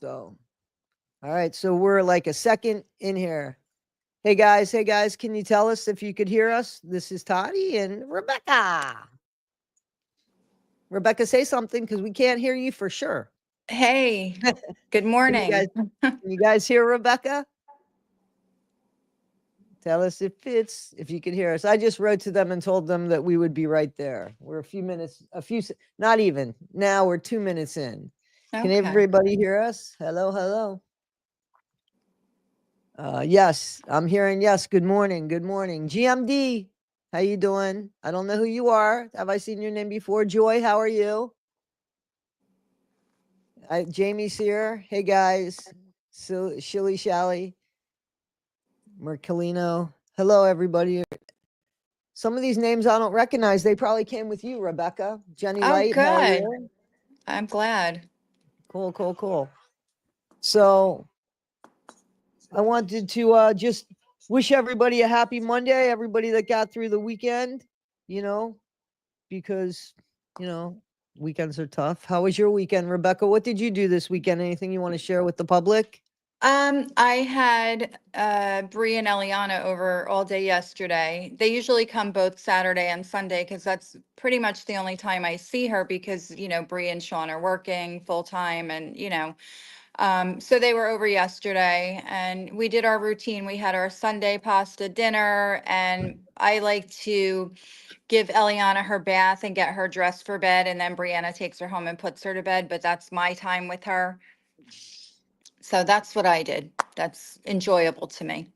So, all right. So we're like a second in here. Hey guys, can you tell us if you could hear us? This is Toddy and Rebecca. Rebecca, say something because we can't hear you for sure. Hey, good Can morning. you guys hear Rebecca? Tell us if you could hear us. I just wrote to them and told them that we would be right there. We're not even. Now we're 2 minutes in. Can Okay. everybody hear us? Hello, hello. Yes, I'm hearing yes. Good morning. Good morning. GMD, how you doing? I don't know who you are. Have I seen your name before? Joy, how are you? Jamie's here. Hey guys. So Shilly Shally. Mercolino. Hello, everybody. Some of these names I don't recognize. They probably came with you, Rebecca. Jenny Oh, Light, how are good. you? I'm glad. Cool, cool, cool. So I wanted to just wish everybody a happy Monday, everybody that got through the weekend, because, weekends are tough. How was your weekend, Rebecca? What did you do this weekend? Anything you want to share with the public? I had Bree and Eliana over all day yesterday. They usually come both Saturday and Sunday because that's pretty much the only time I see her because, Bree and Sean are working full time and, so they were over yesterday and we did our routine. We had our Sunday pasta dinner and I like to give Eliana her bath and get her dressed for bed. And then Brianna takes her home and puts her to bed, but that's my time with her. So that's what I did. That's enjoyable to me.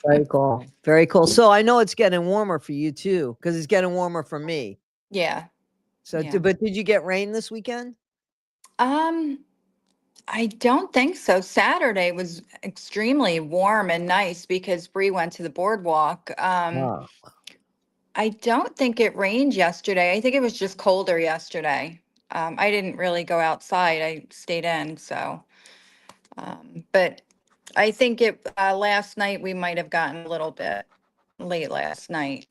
Very cool. Very cool. So I know it's getting warmer for you too, because it's getting warmer for me. Yeah. So, Yeah. but did you get rain this weekend? Um, I don't think so. Saturday was extremely warm and nice because Bree went to the boardwalk. Oh, I don't think it rained yesterday. I think it was just colder yesterday. I didn't really go outside. I stayed in, so. But I think last night we might have gotten a little bit late last night.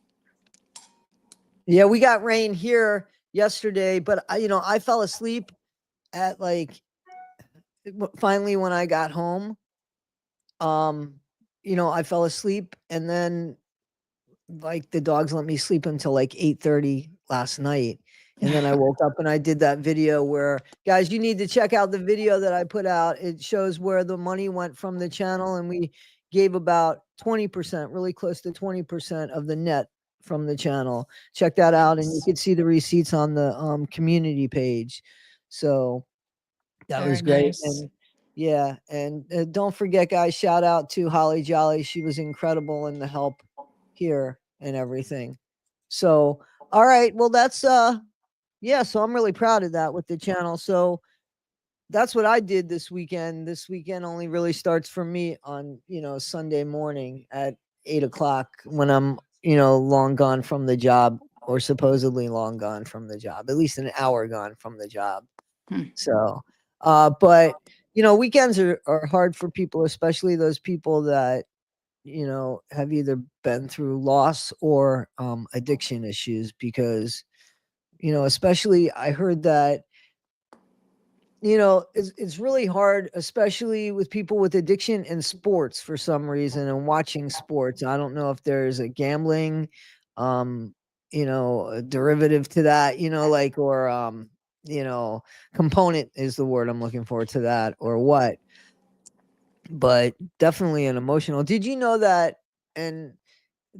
yeah, we got rain here yesterday, but I fell asleep at finally when I got home. I fell asleep and then like the dogs let me sleep until like 8:30 last night. And then I woke up and I did that video where, guys, you need to check out the video that I put out. It shows where the money went from the channel, and we gave about 20%, really close to 20% of the net from the channel. Check that out, and you could see the receipts on the community page. So that Very was great. nice. And yeah, and don't forget, guys, shout out to Holly Jolly. She was incredible in the help here and everything. So, all right, well, that's yeah, so I'm really proud of that with the channel. So that's what I did this weekend. This weekend only really starts for me on, Sunday morning at 8 o'clock when I'm, long gone from the job, or supposedly long gone from the job, at least an hour gone from the job. Hmm. So, but weekends are hard for people, especially those people that, have either been through loss or addiction issues, because, especially I heard that, it's really hard, especially with people with addiction in sports for some reason, and watching sports. I don't know if there's a gambling, a derivative to that, or, component is the word I'm looking for to that, or what, but definitely an emotional. Did you know that, and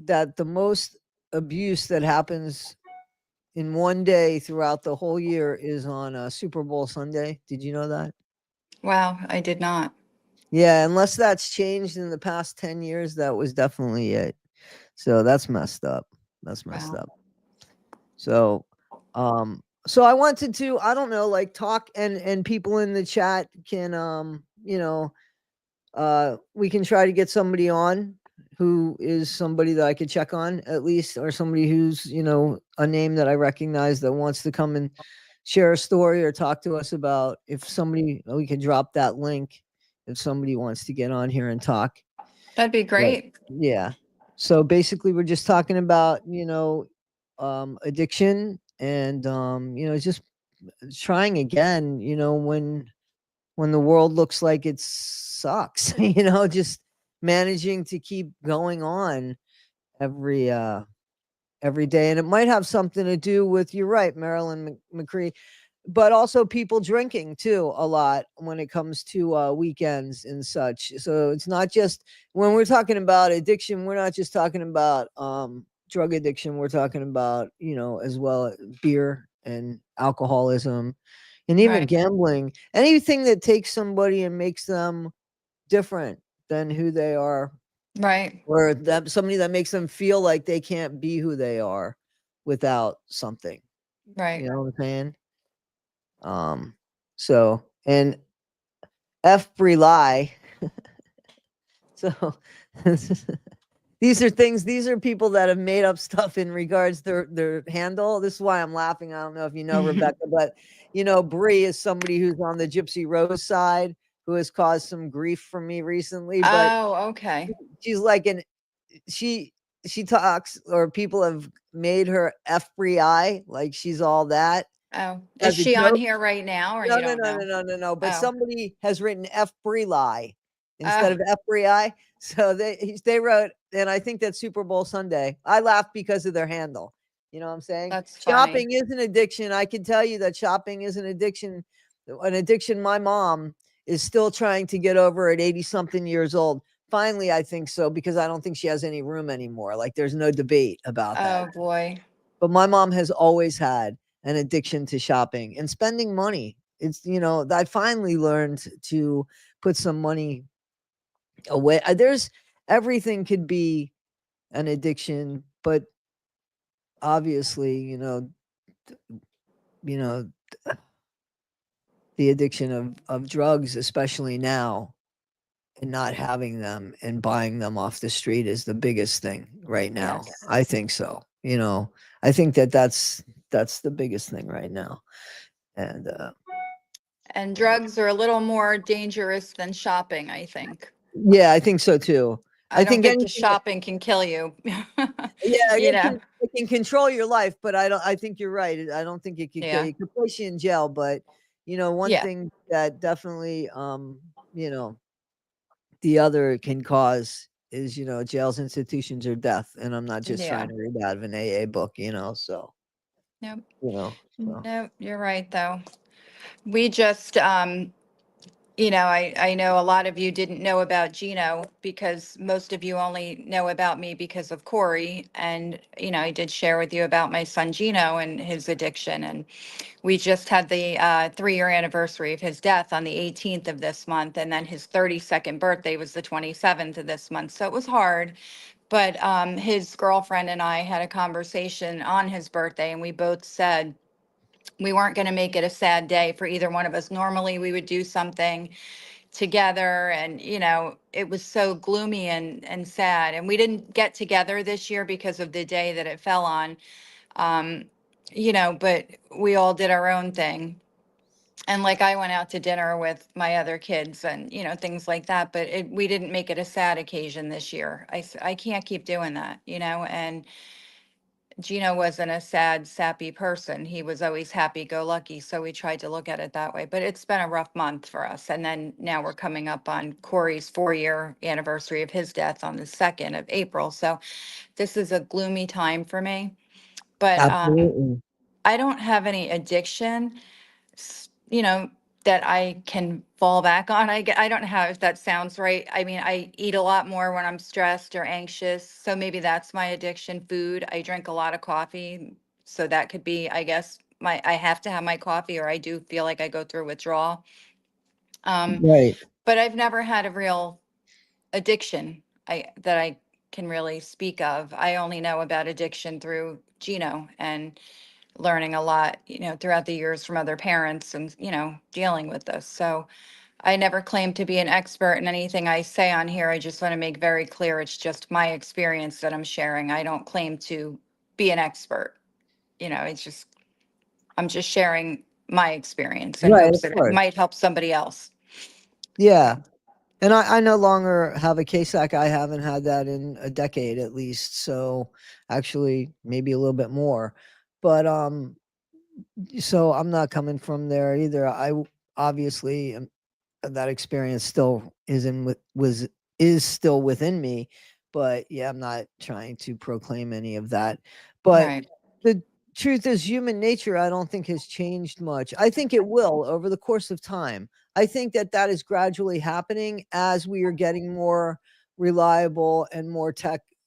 that the most abuse that happens in one day throughout the whole year is on Super Bowl Sunday? Did you know that? Wow, I did not. Yeah, unless that's changed in the past 10 years, that was definitely it. So that's messed up. That's messed Wow. up. So, so I wanted to, I don't know, like talk, and people in the chat can, we can try to get somebody on who is somebody that I could check on at least, or somebody who's, a name that I recognize that wants to come and share a story or talk to us about, if somebody, we could drop that link if somebody wants to get on here and talk. That'd be But great. yeah. So basically we're just talking about, addiction and, just trying again, when when the world looks like it sucks, just managing to keep going on every every day. And it might have something to do with, you're right, Marilyn McCree, but also people drinking too a lot when it comes to weekends and such. So it's not just, when we're talking about addiction, we're not just talking about drug addiction. We're talking about, as well, beer and alcoholism and even Right. gambling, anything that takes somebody and makes them different than who they are, Right. or that somebody that makes them feel like they can't be who they are without something. You Right. know what I'm saying? So, and F lie. So these are people that have made up stuff in regards their handle. This is why I'm laughing. I don't know if you know Rebecca, but Bree is somebody who's on the Gypsy Rose side who has caused some grief for me recently, but Oh, okay. she's like she she talks, or people have made her FBI, like she's all that Oh, is as a she on joke. here right now or No, you no, don't no, no, know? no, no, no. But Oh, somebody has written F lie instead oh, of F I. So they wrote, and I think that's Super Bowl Sunday. I laughed because of their handle. You know what I'm saying? that's funny. Shopping is an addiction. I can tell you that shopping is an addiction. An addiction my mom is still trying to get over at 80 something years old. Finally, I think so, because I don't think she has any room anymore. Like, there's no debate about that. Oh boy. But my mom has always had an addiction to shopping and spending money. It's, I finally learned to put some money away. There's everything could be an addiction, but obviously, you know, the addiction of drugs, especially now, and not having them and buying them off the street is the biggest thing right now. Yes. I think so. I think that's the biggest thing right now. And And drugs are a little more dangerous than shopping, I think. yeah, I think so too. I I don't think think the anything, shopping can kill you. yeah, You know? it can control your life, but I think you're right. I don't think it could kill Yeah. you. It could place you in jail, but one Yeah. thing that definitely you know, the other can cause is, jails, institutions, or death. And I'm not just Yeah. trying to read out of an AA book, so Nope. so Nope. You're right, though. We just, I know a lot of you didn't know about Gino because most of you only know about me because of Corey. And, I did share with you about my son Gino and his addiction. And we just had the 3-year anniversary of his death on the 18th of this month. And then his 32nd birthday was the 27th of this month. So it was hard. But his girlfriend and I had a conversation on his birthday, and we both said, we weren't going to make it a sad day for either one of us. Normally, we would do something together, and it was so gloomy and sad. And we didn't get together this year because of the day that it fell on. Um, but we all did our own thing. And like I went out to dinner with my other kids and things like that. But we didn't make it a sad occasion this year. I can't keep doing that, and Gino wasn't a sad, sappy person. He was always happy-go-lucky, so we tried to look at it that way. But it's been a rough month for us. And then now we're coming up on Corey's 4-year anniversary of his death on the 2nd of April. So this is a gloomy time for me. But absolutely. I don't have any addiction, that I can fall back on. I don't know if that sounds right. I mean, I eat a lot more when I'm stressed or anxious. So maybe that's my addiction, food. I drink a lot of coffee. So that could be, I guess, I have to have my coffee or I do feel like I go through withdrawal. Right. But I've never had a real addiction that I can really speak of. I only know about addiction through Gino and learning a lot, throughout the years from other parents and, dealing with this. So I never claim to be an expert in anything I say on here. I just want to make very clear it's just my experience that I'm sharing. I don't claim to be an expert. It's just, I'm just sharing my experience in Right, hopes of that it course. might help somebody else. Yeah. So, And I no longer have a KSAC. I haven't had that in a decade at least. So actually maybe a little bit more. But so I'm not coming from there either. Obviously am that experience still is still within me. But yeah, I'm not trying to proclaim any of that. But Right. the truth is, human nature, I don't think has changed much. I think it will over the course of time. I think that that is gradually happening as we are getting more reliable and more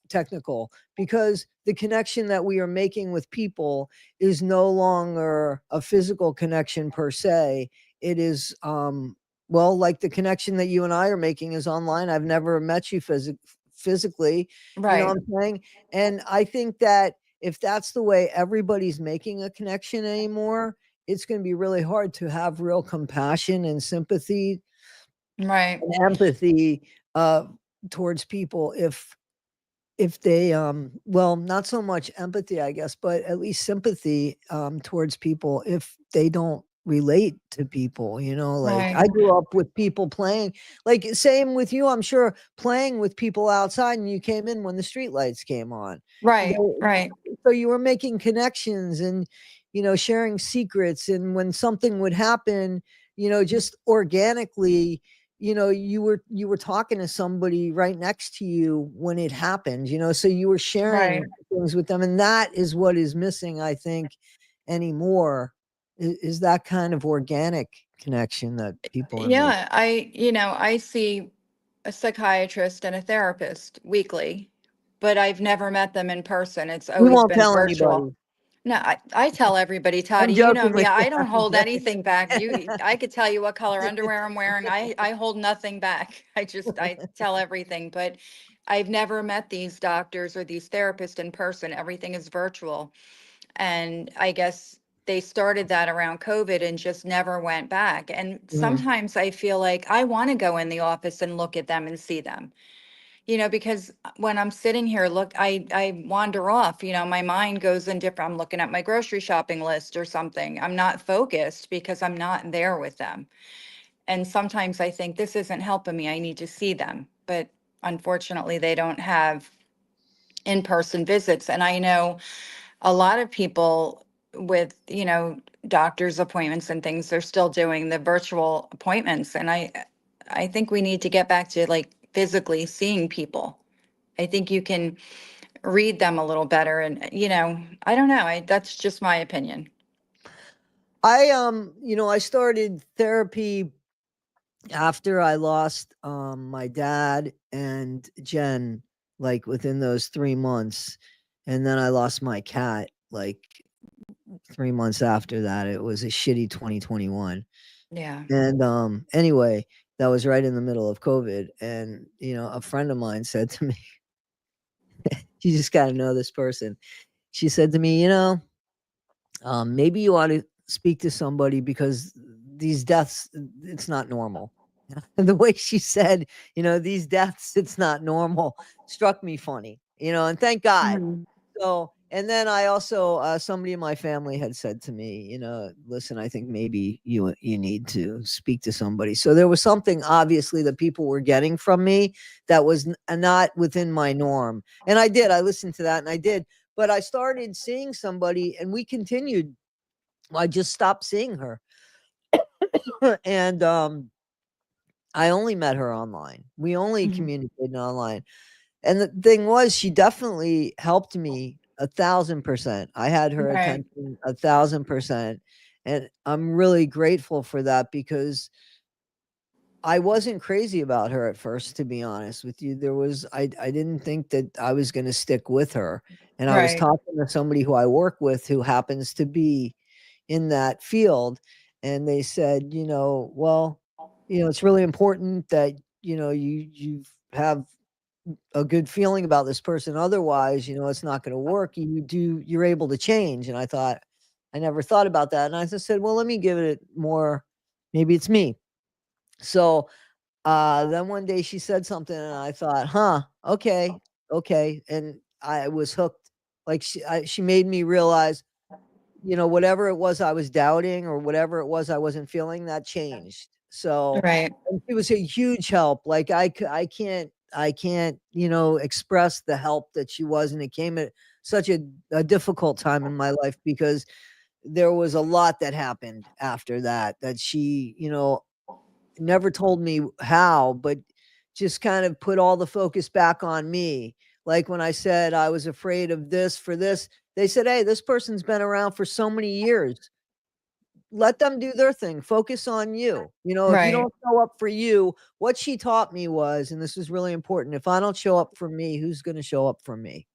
technical, because the connection that we are making with people is no longer a physical connection per se. It is well, like the connection that you and I are making is online. I've never met you physically, you know Right. what I'm saying? And I think that if that's the way everybody's making a connection anymore, it's going to be really hard to have real compassion and sympathy Right. and empathy uh towards people if they well, not so much empathy, I guess, but at least sympathy towards people if they don't relate to people. Like Right. I grew up with people playing, like same with you, I'm sure, playing with people outside, and you came in when the street lights came on. Right. Right. So you were making connections and sharing secrets, and when something would happen, just organically, you were talking to somebody right next to you when it happened, so you were Right. sharing things with them, and that is what is missing, I think, anymore, is that kind of organic connection that people are making. Yeah, I see a psychiatrist and a therapist weekly, but I've never met them in person. It's We always won't been tell virtual. anybody. No, I tell everybody, Toddy, I'm you know joking me, with you. I don't I'm hold anything back. I could tell you what color joking. underwear I'm wearing. I hold nothing back. I tell everything, but I've never met these doctors or these therapists in person. Everything is virtual. And I guess they started that around COVID and just never went back. And Mhm. sometimes I feel like I want to go in the office and look at them and see them, because when I'm sitting here, look, I wander off, my mind goes in different, I'm looking at my grocery shopping list or something. I'm not focused because I'm not there with them. And sometimes I think this isn't helping me. I need to see them. But unfortunately, they don't have in-person visits. And I know a lot of people with, doctor's appointments and things, they're still doing the virtual appointments. And I think we need to get back to like physically seeing people. I think you can read them a little better. And, I don't know. That's just my opinion. I started therapy after I lost my dad and Jen, like within those 3 months. And then I lost my cat like 3 months after that. It was a shitty 2021. Yeah. And anyway, that was right in the middle of COVID. And a friend of mine said to me, you just gotta know this person. She said to me, maybe you ought to speak to somebody because these deaths, it's not normal. And the way she said, these deaths, it's not normal, struck me funny, and thank God. Mhm. So, and then I also, somebody in my family had said to me, listen, I think maybe you need to speak to somebody. So there was something obviously that people were getting from me that was not within my norm. And I listened to that and I did, but I started seeing somebody and we continued. I just stopped seeing her. And I only met her online. We only Mhm. communicated online. And the thing was, she definitely helped me 1,000%. I had her Right. attention 1,000%. And I'm really grateful for that because I wasn't crazy about her at first, to be honest with you. I didn't think that I was going to stick with her. And I was Right. talking to somebody who I work with who happens to be in that field. And they said, well, it's really important that, you have a good feeling about this person. Otherwise, it's not going to work. You're able to change. And I thought, I never thought about that. And I just said, well, let me give it more. Maybe it's me. So then one day she said something and I thought, huh, okay, okay. And I was hooked. Like she made me realize, whatever it was I was doubting or whatever it was I wasn't feeling, that changed. So, Right. and it was a huge help. Like I can't, express the help that she was. And it came at such a difficult time in my life because there was a lot that happened after that, that she, never told me how, but just kind of put all the focus back on me. Like when I said I was afraid of this for this, they said, "Hey, this person's been around for so many years. Let them do their thing. Focus on you. You know, if you Right. don't show up for you, what she taught me was, and this is really important, if I don't show up for me, who's going to show up for me?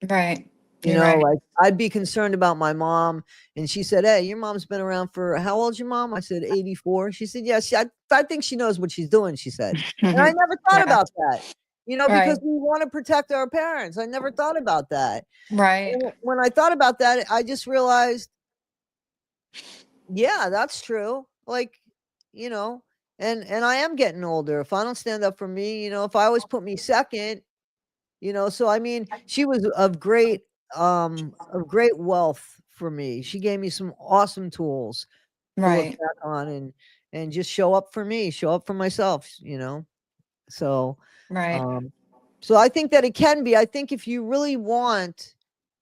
Right. You You're know, right. like I'd be concerned about my mom. And she said, "Hey, your mom's been around for how old's your mom?" I said, 84. She said, "Yes, I think she knows what she's doing," she said. And I never thought Yeah. about that, you know, because Right. we want to protect our parents. I never thought about that. Right. And when I thought about that, I just realized, yeah, that's true. Like, you know, and I am getting older. If I don't stand up for me, you know, if I always put me second, you know, so I mean, she was of great wealth for me. She gave me some awesome tools to look Right. back on and just show up for me, show up for myself, you know. So Right. um so I think that it can be. I think if you really want,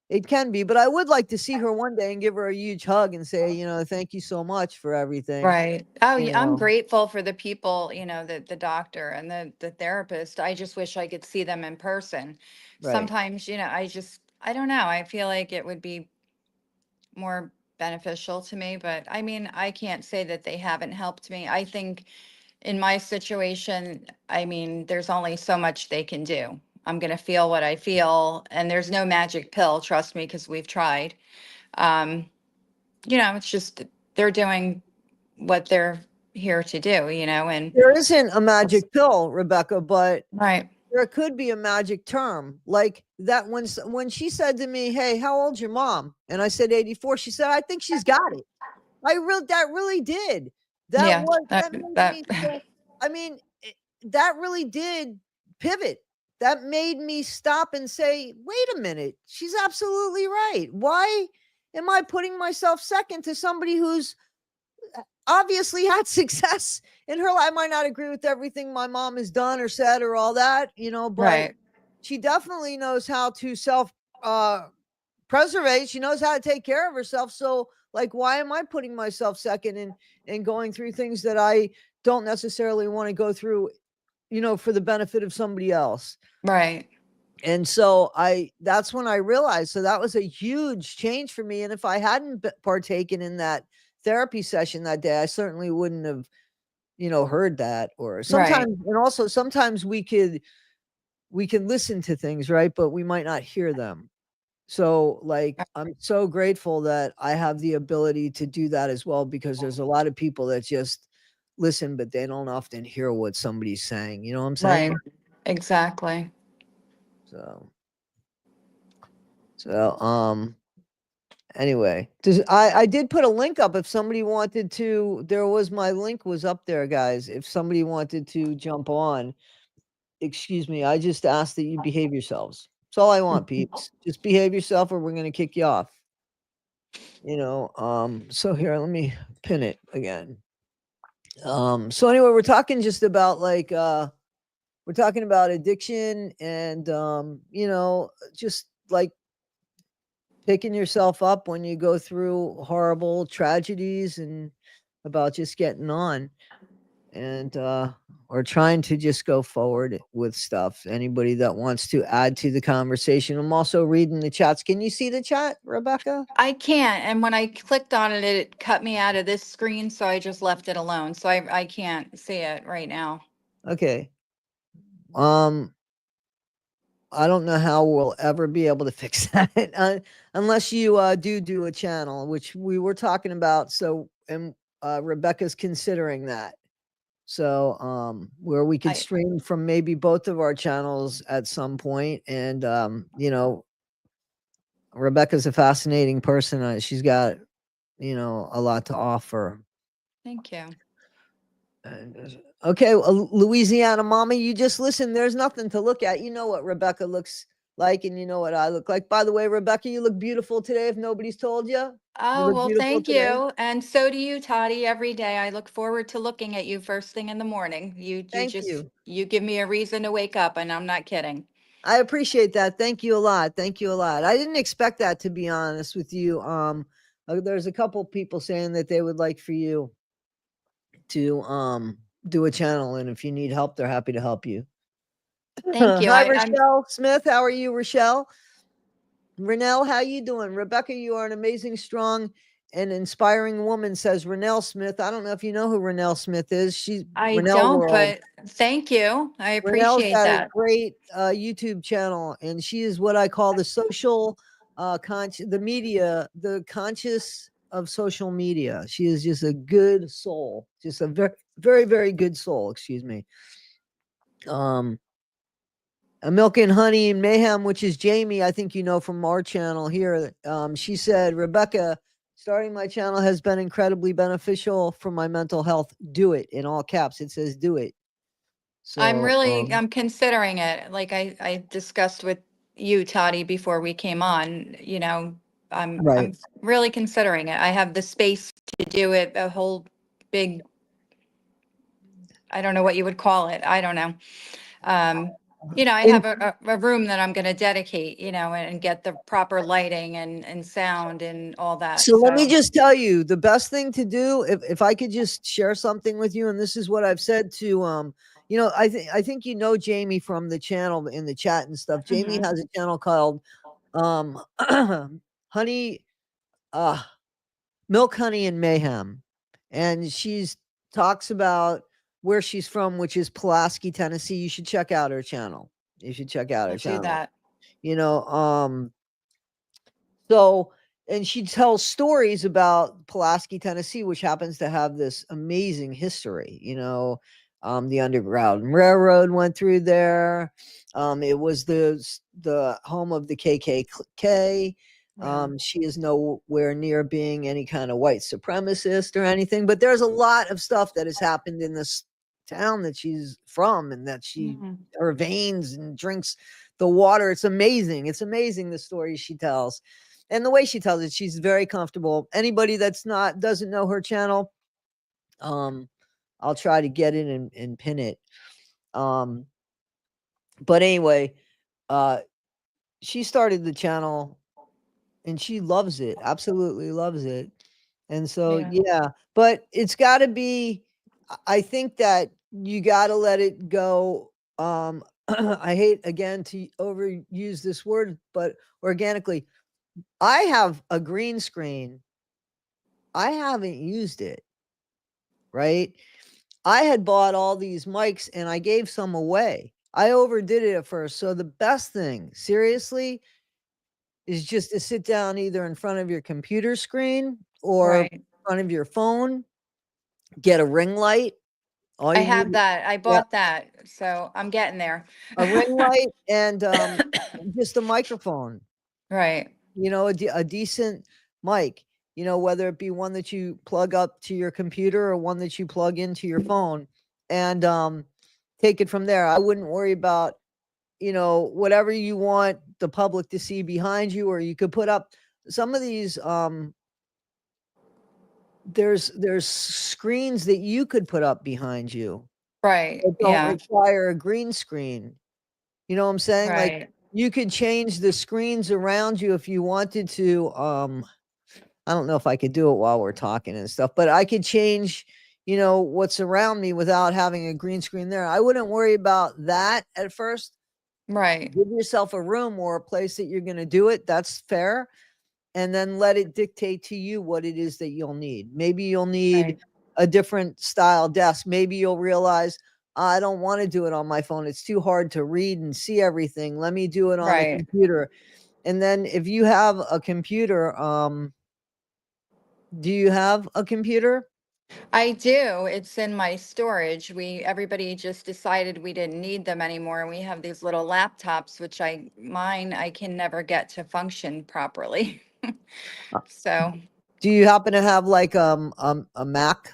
it can be, but I would like to see her one day and give her a huge hug and say, you know, thank you so much for everything, Right. Oh, you I'm know. grateful for the people, the doctor and the therapist. I just wish I could see them in person. Right. Sometimes, I don't know. I feel like it would be more beneficial to me, but I mean, I can't say that they haven't helped me. I think in my situation, I mean, there's only so much they can do. I'm going to feel what I feel, and there's no magic pill, trust me, because we've tried. Um, it's just they're doing what they're here to do, and There isn't a magic pill, Rebecca, but right. there could be a magic term like that. When she said to me, "Hey, how old's your mom?" and I said 84, she said, "I think she's got it." That really did. Yeah, That made that me so. I mean, that really did pivot. That made me stop and say, "Wait a minute, she's absolutely right. Why am I putting myself second to somebody who's obviously had success in her life?" I might not agree with everything my mom has done or said or all that, you know, but right, she definitely knows how to self uh preservate. She knows how to take care of herself. So like, why am I putting myself second and going through things that I don't necessarily want to go through, you know, for the benefit of somebody else? right, And so that's when I realized, so that was a huge change for me. And if I hadn't partaken in that therapy session that day, I certainly wouldn't have, you know, heard that. Or right, sometimes, and also sometimes we can listen to things, right? But we might not hear them. So, like, I'm so grateful that I have the ability to do that as well, because there's a lot of people that just listen, but they don't often hear what somebody's saying. You know what I'm right, saying? exactly. So, so anyway, I did put a link up if somebody wanted to. There was my link was up there, guys. If somebody wanted to jump on, excuse me, I just ask that you behave yourselves. That's all I want, peeps. Just behave yourself or we're gonna kick you off. You know, so here, let me pin it again. So anyway, we're talking just about like we're talking about addiction and you know, just like picking yourself up when you go through horrible tragedies and about just getting on and or trying to just go forward with stuff. Anybody that wants to add to the conversation. I'm also reading the chats. Can you see the chat, Rebecca? I can't, and when I clicked on it, it cut me out of this screen, so I just left it alone. So I can't see it right now. Okay. Um I don't know how we'll ever be able to fix that unless you do a channel, which we were talking about. So, and Rebecca's considering that. So, where we could I stream from maybe both of our channels at some point. And, you know, Rebecca's a fascinating person. She's got, you know, a lot to offer. Thank you. Okay, Louisiana mama, you just listen. There's nothing to look at. You know what Rebecca looks like, and you know what I look like. By the way, Rebecca, you look beautiful today. If nobody's told you, you Oh, look well, beautiful thank today. you. And so do you, Toddy, every day. I look forward to looking at you first thing in the morning. Thank you. You give me a reason to wake up, and I'm not kidding. I appreciate that. Thank you a lot. Thank you a lot. I didn't expect that, to be honest with you. There's a couple people saying that they would like for you to do a channel, and if you need help, they're happy to help you. Thank you. Hi, I'm Rochelle Smith. How are you, Rochelle? Renelle, how you doing? Rebecca, you are an amazing, strong, and inspiring woman, says Renelle Smith. I don't know if you know who Renelle Smith is. She's I Renelle don't, World. but thank you. I Renelle's appreciate got a that. great YouTube channel, and she is what I call the social the media, the conscious of social media. She is just a good soul, just a very, very, very good soul. Excuse me. A Milk and Honey and Mayhem, which is Jamie, I think you know from our channel here. She said, Rebecca, starting my channel has been incredibly beneficial for my mental health. Do it, in all caps. It says do it. So I'm considering it. Like I discussed with you, Toddy, before we came on, right. I'm really considering it. I have the space to do it, a whole big, I don't know what you would call it. I don't know. I And have a room that I'm going to dedicate, and get the proper lighting and sound and all that. so let me So, just tell you the best thing to do, if I could just share something with you, and this is what I've said to I think you know Jamie from the channel in the chat and stuff. Jamie mhm, has a channel called um honey uh Milk, Honey, and Mayhem. And she's talks about where she's from, which is Pulaski, Tennessee. You should check out her channel. You should check out her I'll do channel. that. You know, so, and she tells stories about Pulaski, Tennessee, which happens to have this amazing history. The Underground Railroad went through there. It was the home of the KKK. Yeah. She is nowhere near being any kind of white supremacist or anything, but there's a lot of stuff that has happened in this town that she's from, and that she Mhm. her veins and drinks the water. It's amazing. It's amazing the stories she tells, and the way she tells it. She's very comfortable. Anybody that's not doesn't know her channel, um, I'll try to get it and pin it. Um, but anyway, uh, she started the channel and she loves it, absolutely loves it. And so, Yeah. yeah, but it's got to be, I think that you got to let it go. I hate again to overuse this word, but organically, I have a green screen. I haven't used it, right? I had bought all these mics and I gave some away. I overdid it at first. So the best thing, seriously, is just to sit down either in front of your computer screen or in Right. front of your phone, get a ring light. All I you need, have that. I yeah, bought that. So I'm getting there. a ring light and just a microphone. Right. A decent mic. Whether it be one that you plug up to your computer or one that you plug into your phone, and take it from there. I wouldn't worry about whatever you want the public to see behind you, or you could put up some of these there's screens that you could put up behind you Right. that don't Yeah. require a green screen. You know what I'm saying? Like, Right. you could change the screens around you if you wanted to. I don't know if I could do it while we're talking and stuff, but I could change, what's around me without having a green screen there. I wouldn't worry about that at first. Right. Give yourself a room or a place that you're going to do it. That's fair. And then let it dictate to you what it is that you'll need. Maybe you'll need Right. a different style desk. Maybe you'll realize, I don't want to do it on my phone. It's too hard to read and see everything. Let me do it on the Right. computer. And then if you have a computer, do you have a computer? I do. It's in my storage. Everybody just decided we didn't need them anymore. And we have these little laptops, which mine, I can never get to function properly. Uh, So Do you happen to have like a Mac,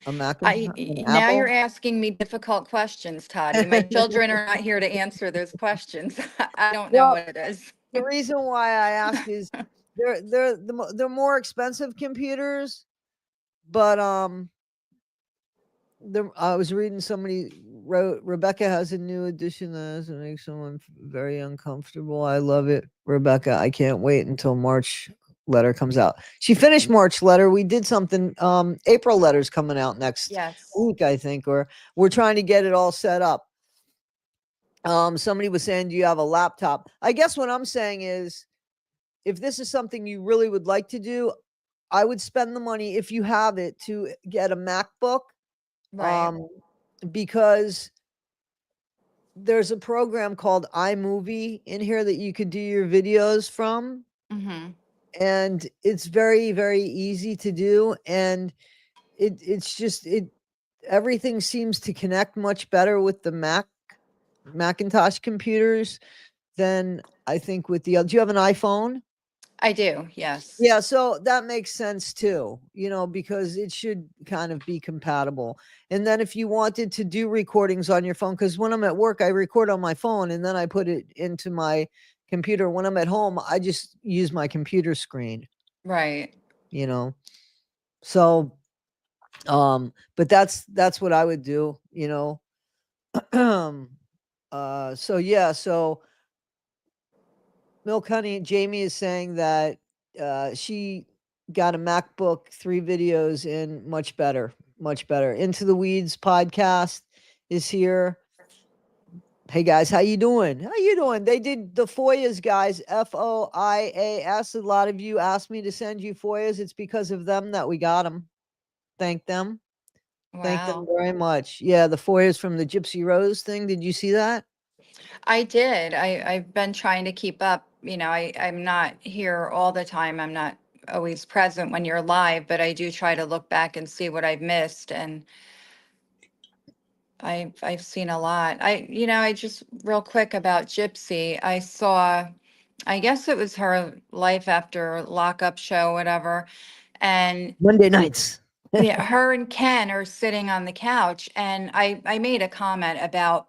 an now you're Apple? asking me difficult questions, Toddy. My children are not here to answer those questions. I don't know Well, what it is. the reason why I ask is they're more expensive computers, but I was reading somebody wrote Rebecca has a new edition that makes someone very uncomfortable. I love it, Rebecca. I can't wait until March letter comes out. She finished March letter. We did something. April letter's coming out next Yes. week, I think, or we're trying to get it all set up. Somebody was saying, do you have a laptop? I guess what I'm saying is, if this is something you really would like to do, I would spend the money if you have it to get a MacBook. Right. Um, because there's a program called iMovie in here that you could do your videos from, Mm-hmm. and it's very, very easy to do. And it's just everything seems to connect much better with the Macintosh computers than I think with the other. Do you have an iPhone? I do. Yes. Yeah, so that makes sense too, because it should kind of be compatible. And then if you wanted to do recordings on your phone, because when I'm at work, I record on my phone and then I put it into my computer. When I'm at home, I just use my computer screen, Right. you know. So, but that's what I would do. So yeah, so Milk Honey, Jamie is saying that she got a MacBook, 3 videos in, much better, much better. Into the Weeds podcast is here. Hey guys, how you doing? How you doing? They did the FOIAs, guys. FOIAS. A lot of you asked me to send you FOIAs. It's because of them that we got them. Thank them. Thank them Wow. very much. Yeah, the FOIAs from the Gypsy Rose thing. Did you see that? I did. I've been trying to keep up. I'm not here all the time. I'm not always present when you're live, but I do try to look back and see what I've missed. And I've seen a lot. I just real quick about Gypsy. I saw, I guess it was her life after lockup show, whatever. And Monday nights. yeah, her and Ken are sitting on the couch, and I made a comment about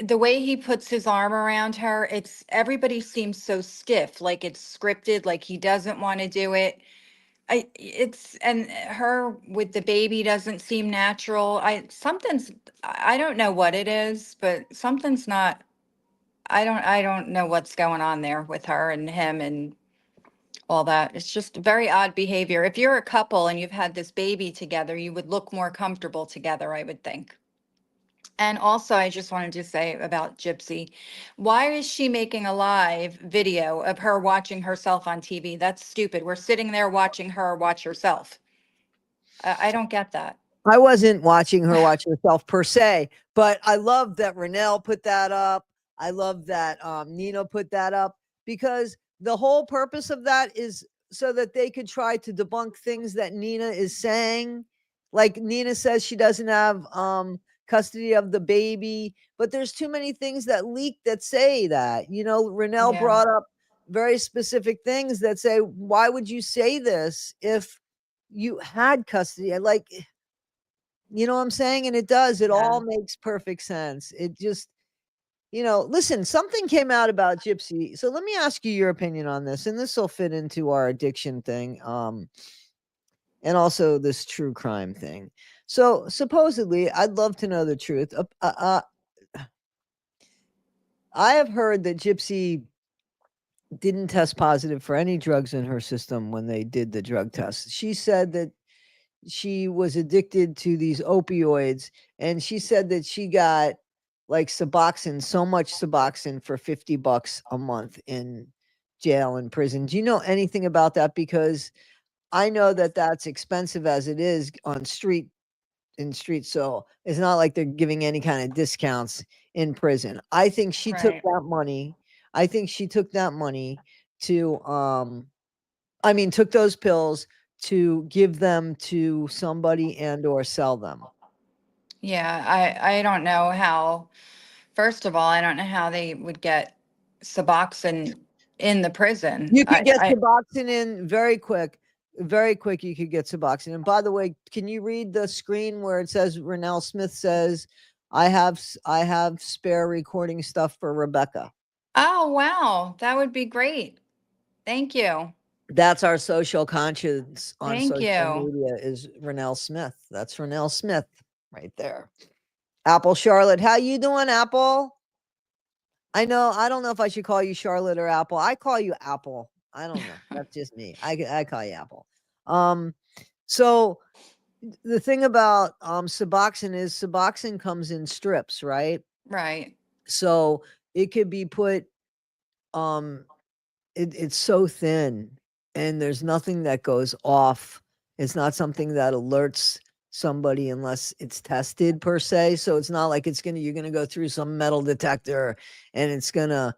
the way he puts his arm around her. It's everybody seems so stiff, like it's scripted, like he doesn't want to do it. And her with the baby doesn't seem natural. I don't know what it is, but something's not, I don't know what's going on there with her and him and all that. It's just very odd behavior. If you're a couple and you've had this baby together, you would look more comfortable together, I would think. And also, I just wanted to say about Gypsy, why is she making a live video of her watching herself on TV? That's stupid. We're sitting there watching her watch herself. I don't get that. I wasn't watching her watch herself per se, but I love that Renelle put that up. I love that Nino put that up, because the whole purpose of that is so that they could try to debunk things that Nina is saying. Like Nina says she doesn't have custody of the baby, but there's too many things that leak that say that. Renelle Yeah, brought up very specific things that say, why would you say this if you had custody? Like, you know what I'm saying? And it does. It yeah. all makes perfect sense. It just, listen, something came out about Gypsy. So let me ask you your opinion on this. And this will fit into our addiction thing. And also this true crime thing. So supposedly, I'd love to know the truth. I have heard that Gypsy didn't test positive for any drugs in her system when they did the drug test. She said that she was addicted to these opioids, and she said that she got like Suboxone, so much Suboxone for $50 a month in jail and prison. Do you know anything about that? Because I know that that's expensive as it is on street, so it's not like they're giving any kind of discounts in prison. I think she took Right. that money. I think she took that money to took those pills to give them to somebody and or sell them. Yeah, I don't know how, first of all, I don't know how they would get Suboxone in the prison. You could get Suboxone in very quick. Very quick, you could get Suboxone. And by the way, can you read the screen where it says Renelle Smith says, I have spare recording stuff for Rebecca. Oh, wow. That would be great. Thank you. That's our social conscience on Thank social you. media is Renelle Smith. That's Renelle Smith right there. Apple Charlotte, how you doing, Apple? I don't know if I should call you Charlotte or Apple. I call you Apple. I don't know. That's just me. I call you Apple. Um, so the thing about Suboxone is Suboxone comes in strips, right? Right. So it could be put um it's so thin and there's nothing that goes off. It's not something that alerts somebody unless it's tested per se. So it's not like you're gonna go through some metal detector and it's gonna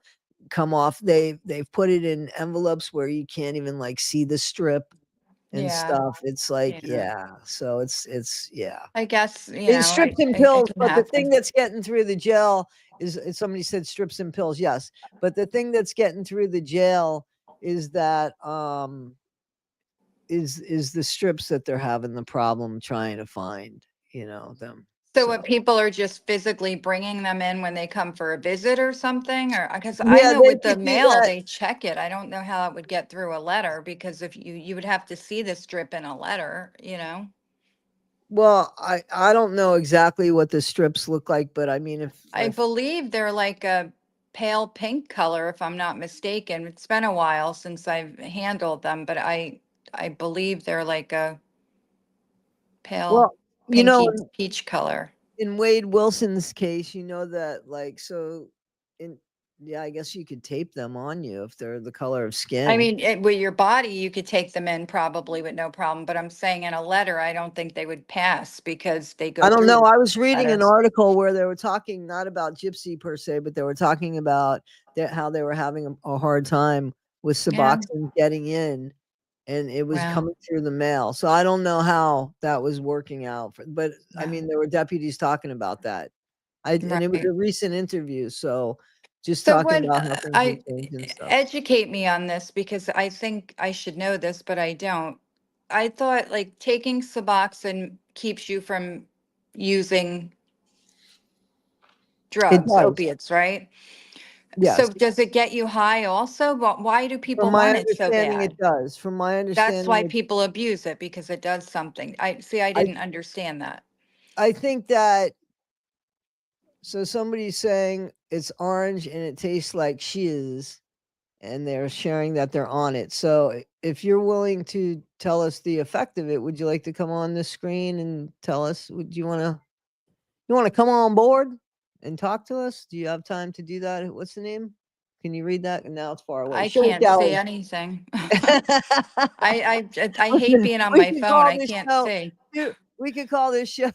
come off. They've put it in envelopes where you can't even like see the strip and Yeah. stuff. It's like, Yeah. yeah. So it's yeah. I guess, It's strips and it pills, can but the thing happen. that's getting through the gel is somebody said strips and pills, yes. But the thing that's getting through the gel is that is the strips that they're having the problem trying to find, them. So what, So people are just physically bringing them in when they come for a visit or something? Or, because I yeah, know they with the could do mail, that. they check it. I don't know how it would get through a letter, because if you would have to see the strip in a letter, you know? Well, I don't know exactly what the strips look like, but I mean I if believe they're like a pale pink color, if I'm not mistaken. It's been a while since I've handled them, but I believe they're like a pale well, you know, pinky peach color. in Wade Wilson's case, you know that like so in yeah, I guess you could tape them on you if they're the color of I skin. mean, with your body, you could take them in probably with no problem, but I'm saying in a letter, I don't think they would pass because they I go don't through know. the I was reading an letters. article where they were talking not about Gypsy per se, but they were talking about how they were having a hard time with Yeah, Suboxone getting in, and it was well, coming through the mail. So I don't know how that was working out. But I yeah, mean, there were deputies talking about that. And it was right. a recent interview, so just So talking what, about how things have changed and stuff. educate me on this, because I think I should know this, but I don't. I thought like taking Suboxone keeps you from using It drugs, does, opiates, right? yes. So does it get you high also? Why do From people my want it so understanding, it bad? does. From my That's why understanding, people abuse it, because it does something. I see, I I didn't understand that. I think that so somebody's saying it's orange and it tastes like shiz, and they're sharing that they're on it. So if you're willing to tell us the effect of it, would you like to come on the screen and tell us? Would you want to come on board and talk to us? Do you have time to do that? What's the name? Can you read that? Now it's far away. I Show it, can't see Callie. anything. I hate Listen, being on we my can phone. call I this can't show see. we could call this show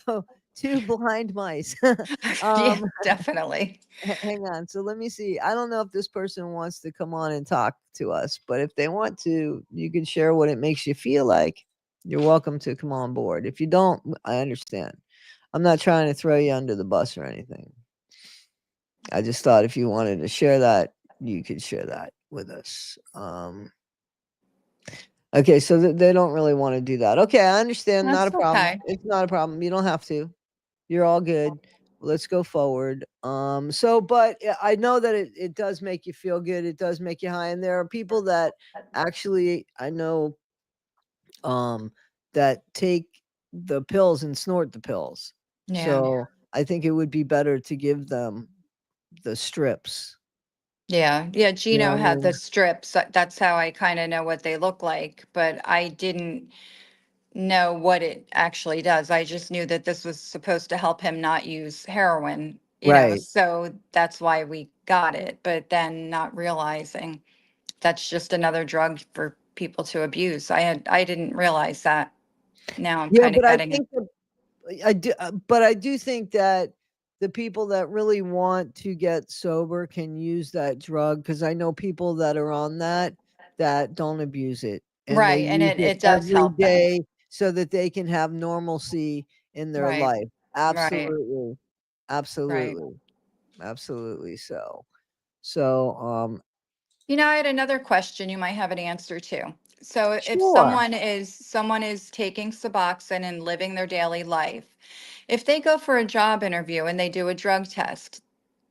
two blind mice. Yeah, um definitely. Hang on. So let me see. I don't know if this person wants to come on and talk to us, but if they want to, you can share what it makes you feel like. You're welcome to come on board. If you don't, I understand. I'm not trying to throw you under the bus or anything. I just thought if you wanted to share that, you could share that with us. Okay, so they don't really want to do that. Okay, I understand. Not a That's problem. okay. It's not a problem. You don't have to. You're all good. Let's go forward. So but I know that it does make you feel good. It does make you high. And there are people that actually I know um that take the pills and snort the pills. Yeah. So I think it would be better to give them the strips. Yeah. Yeah. You know Gino what I had the mean? strips. That's how I kind of know what they look like, but I didn't know what it actually does. I just knew that this was supposed to help him not use heroin, Right. so that's why we got it. But then not realizing that's just another drug for people to abuse. I didn't realize that. Now I'm Yeah, kind of but I getting it. think I do, but I do think that the people that really want to get sober can use that drug because I know people that are on that don't abuse it and they Right. And use it it does every help them. day so that they can have normalcy in their Right. life. Right. Absolutely. Right. Absolutely. Absolutely. So I had another question you might have an answer to. So if sure. someone is taking Suboxone and living their daily life, if they go for a job interview and they do a drug test,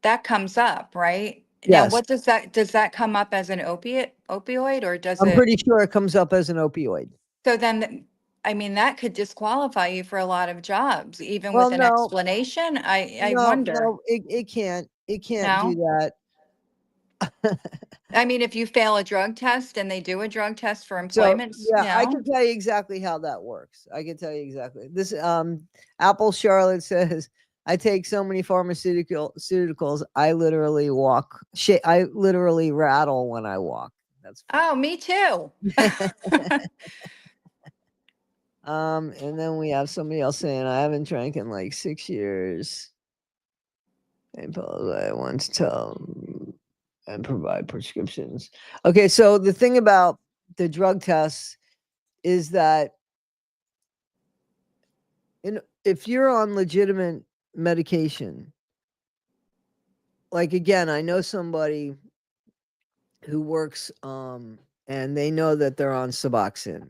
that comes up, right? Now, Yes. what does that come up as an opioid, or does I'm it? pretty sure it comes up as an opioid. So then, I mean, that could disqualify you for a lot of jobs, even Well, with an no, explanation. I no, wonder. no, it can't. It can't do No? that. I mean, if you fail a drug test and they do a drug test for So employment, yeah, I no. can tell you exactly how that works. I can tell you exactly. This Apple Charlotte says I take so many pharmaceuticals. I literally I literally rattle when I walk. That's funny. Oh, me too. And then we have somebody else saying I haven't drank in like 6 years. I want to tell and provide prescriptions. Okay, so the thing about the drug tests is that if you're on legitimate medication, like again, I know somebody who works and they know that they're on Suboxone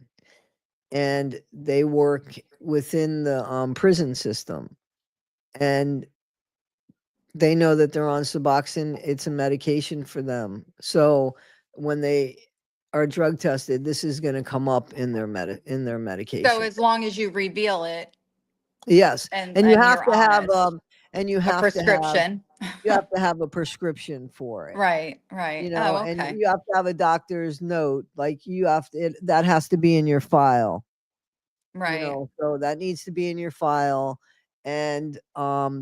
and they work within the prison system and they know that they're on Suboxone. It's a medication for them. So when they are drug tested, this is going to come up in their So medication. as long as you reveal it Yes, and you and have you're to have honest, and you a have to have prescription. a prescription for it. Right, right. Oh, And okay. you have to have a doctor's note. Like you have to that has to be in your file. Right, So that needs to be in your file, and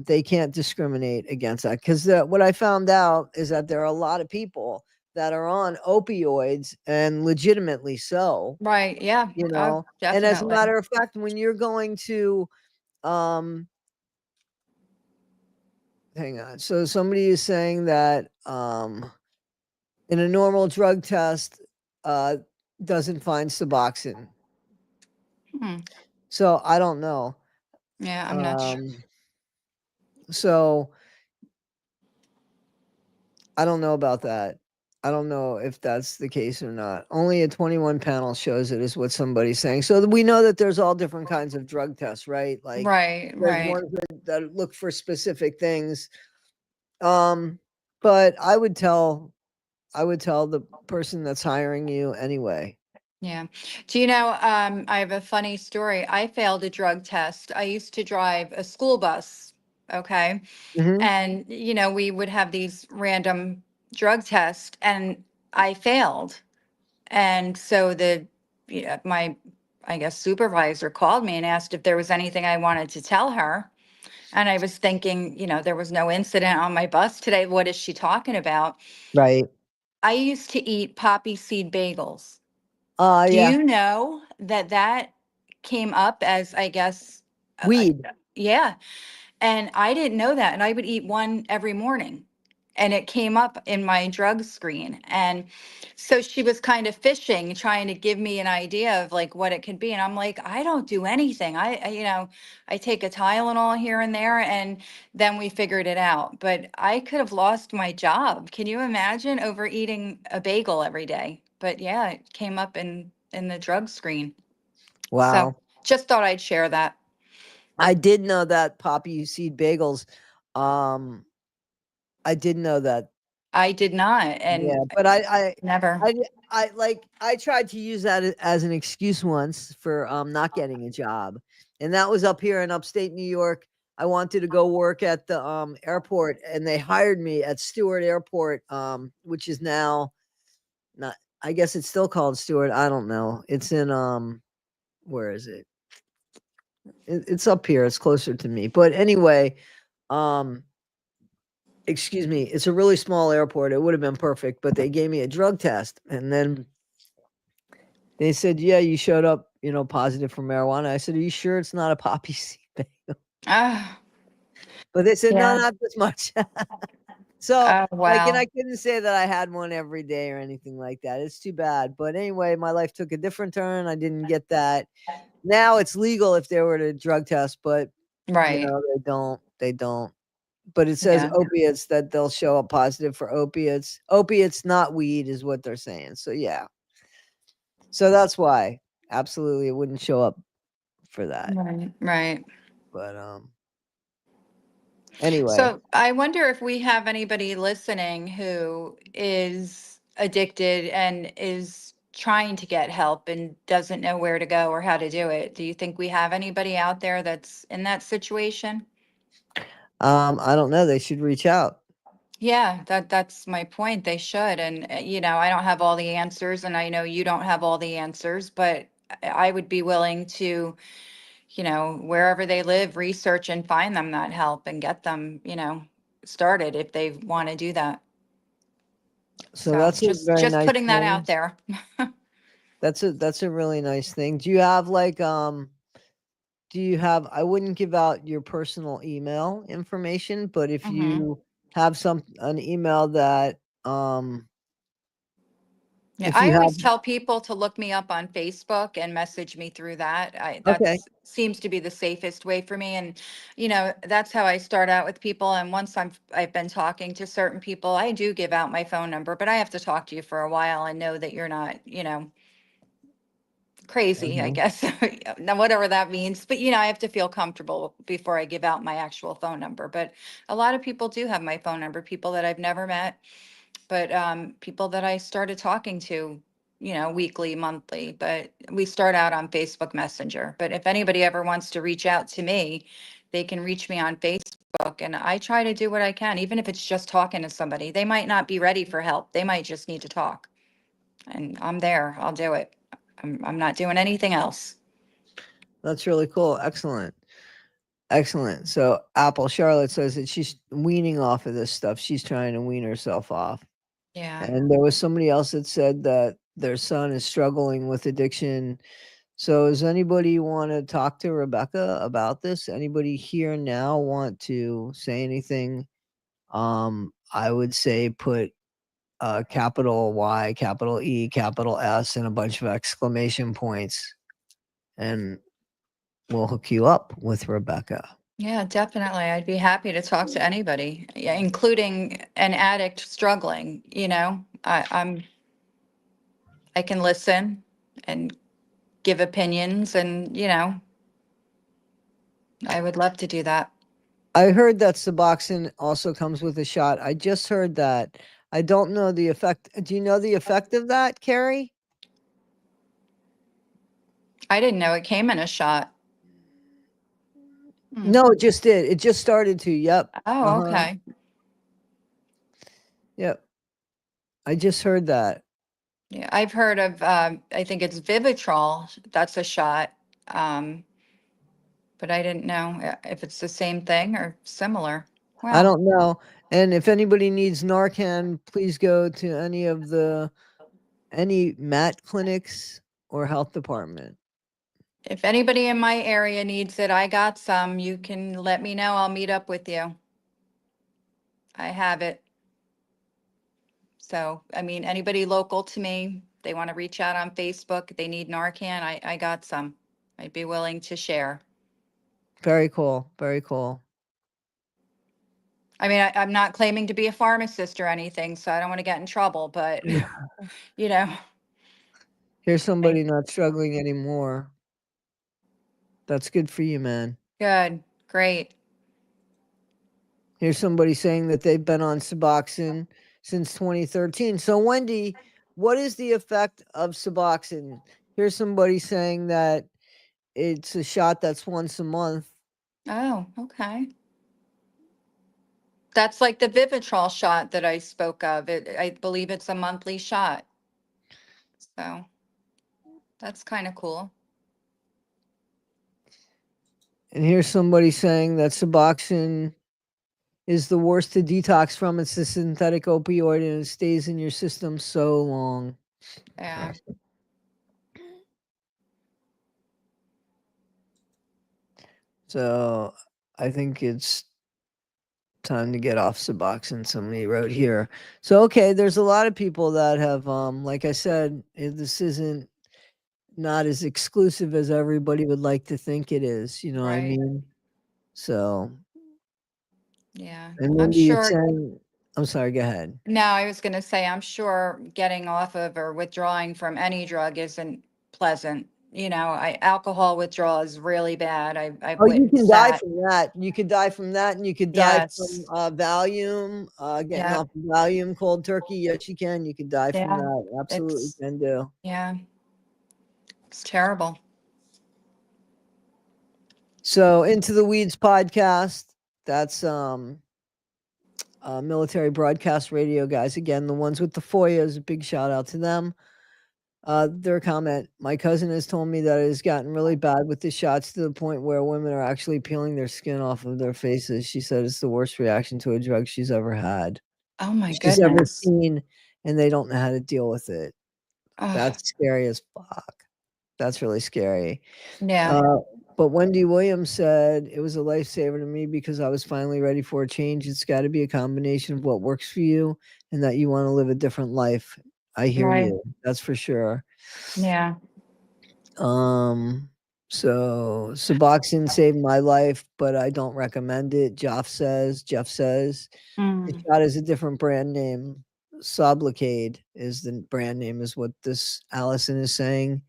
they can't discriminate against that because what I found out is that there are a lot of people that are on opioids and legitimately so. right. Yeah. Oh, And as a definitely. matter of fact, when you're going to um hang on. So somebody is saying that in a normal drug test uh doesn't find Suboxone. Hmm. So I don't know. Yeah, I'm not sure. Um so I don't know about that. I don't know if that's the case or not. Only a 21 panel shows it is what somebody's saying. So we know that there's all different kinds of drug tests, right? Like Right, there's right. ones that look for specific things. But I would tell the person that's hiring you anyway. Yeah. Do you know, I have a funny story. I failed a drug test. I used to drive a school bus. Okay. Hmm. And, we would have these random drug tests and I failed. And so my, I guess, supervisor called me and asked if there was anything I wanted to tell her. And I was thinking, there was no incident on my bus today. What is she talking about? Right. I used to eat poppy seed bagels. Do Yeah. you know that that came up as, I guess, Weed. yeah. And I didn't know that. And I would eat one every morning. And it came up in my drug screen. And so she was kind of fishing, trying to give me an idea of like what it could be. And I'm like, I don't do anything. I take a Tylenol here and there. And then we figured it out. But I could have lost my job. Can you imagine overeating a bagel every day? But yeah, it came up in the drug screen. So Wow. just thought I'd share that. I did know that poppy seed bagels. Um, I did know that. I did not. Yeah, And but never. I tried to use that as an excuse once for not getting a job, and that was up here in upstate New York. I wanted to go work at the airport, and they hired me at Stewart Airport, which is now not. I guess it's still called Stewart. I don't know. It's in where is it? It's up here. It's closer to me. But anyway, um, excuse me. It's a really small airport. It would have been perfect, but they gave me a drug test, and then they said, "Yeah, you showed up, positive for marijuana." I said, "Are you sure it's not a poppy seed bagel?" Ah, But they said, "No, yeah. not this much." So, Oh, like, and wow. I couldn't say that I had one every day or anything like that. It's too bad. But anyway, my life took a different turn. I didn't get that. Now it's legal if they were to drug test, but Right. they don't. They don't. But it says Yeah. opiates that they'll show up positive for opiates. Opiates, not weed, is what they're saying. So yeah. So that's why absolutely it wouldn't show up for that. Right. Right. But anyway, So I wonder if we have anybody listening who is addicted and is trying to get help and doesn't know where to go or how to do it. Do you think we have anybody out there that's in that situation? I don't know. They should reach out. Yeah, that's my point. They should. And I don't have all the answers and I know you don't have all the answers, but I would be willing to, wherever they live, research and find them that help and get them, started if they want to do that. So So that's a very just nice putting that out thing. there. That's a really nice thing. Do you have like I wouldn't give out your personal email information, but if Hmm. you have an email that Yeah, if I you have always tell people to look me up on Facebook and message me through that. okay. That's seems to be the safest way for me. And, that's how I start out with people. And once I've been talking to certain people, I do give out my phone number, but I have to talk to you for a while and know that you're not, crazy, I Mhm. guess. Now, whatever that means. But, I have to feel comfortable before I give out my actual phone number. But a lot of people do have my phone number, people that I've never met, but people that I started talking to, weekly, monthly. But we start out on Facebook Messenger. But if anybody ever wants to reach out to me, they can reach me on Facebook. And I try to do what I can, even if it's just talking to somebody. They might not be ready for help, they might just need to talk. And I'm there, I'll do it. I'm not doing anything else. That's really cool. Excellent. Excellent. So Apple Charlotte says that she's weaning off of this stuff. She's trying to wean herself off. Yeah. And there was somebody else that said that their son is struggling with addiction. So does anybody want to talk to Rebecca about this? Anybody here now want to say anything? I would say put capital Y, capital E, capital S, and a bunch of exclamation points, and we'll hook you up with Rebecca. Yeah, definitely. I'd be happy to talk to anybody, yeah, including an addict struggling, I can listen and give opinions and, I would love to do that. I heard that Suboxone also comes with a shot. I just heard that. I don't know the effect. Do you know the effect of that, Carrie? I didn't know it came in a shot. Hmm. No, it just did. It just started to. Yep. Oh, Uh-huh. okay. Yep. I just heard that. Yeah, I've heard of, I think it's Vivitrol. That's a shot. Um, but I didn't know if it's the same thing or similar. I Wow. don't know. And if anybody needs Narcan, please go to any MAT clinics or health department. If anybody in my area needs it, I got some. You can let me know. I'll meet up with you. I have it. So, I mean, anybody local to me, they want to reach out on Facebook, they need Narcan, I got some. I'd be willing to share. Very cool. Very cool. I mean, I'm not claiming to be a pharmacist or anything, so I don't want to get in trouble, but you know, Here's I- somebody not struggling anymore. That's good for you, man. good, great. Here's somebody saying that they've been on Suboxone since 2013. So, Wendy, what is the effect of Suboxone? Here's somebody saying that it's a shot that's once a month. Oh, okay. That's like the Vivitrol shot that I spoke of. I believe it's a monthly shot. So that's kind of cool. And here's somebody saying that Suboxone is the worst to detox from. It's a synthetic opioid and it stays in your system so long. Yeah. So I think it's time to get off Suboxone. Somebody wrote here. So okay, there's a lot of people that have like I said, this isn't not as exclusive as everybody would like to think it is, you know what I Right. mean? So Yeah. and I'm Wendy, you're sure. saying I'm sorry, go ahead. No, I was going to say, I'm sure getting off of or withdrawing from any drug isn't pleasant. Alcohol withdrawal is really bad. I've Oh, you can witnessed die that. from that. You could die from that, and you could die from Yes. Valium, getting Yeah. off of Valium cold turkey. Yes, you can. You could die from Yeah. that. Absolutely It's, can do. yeah, it's terrible. So, Into the Weeds podcast. That's military broadcast radio guys. Again, the ones with the FOIAs, big shout out to them. Their comment, my cousin has told me that it has gotten really bad with the shots to the point where women are actually peeling their skin off of their faces. She said it's the worst reaction to a drug she's ever had. Oh my She's ever goodness. seen, and they don't know how to deal with it. Oh, That's scary as fuck. That's really scary. yeah, But Wendy Williams said it was a lifesaver to me because I was finally ready for a change. It's got to be a combination of what works for you and that you want to live a different life. I hear right. you. That's for sure. Yeah. Um, so Suboxone saved my life, but I don't recommend it. Jeff says the Mm, shot is a different brand name. Sublocade is the brand name, is what this Allison is saying.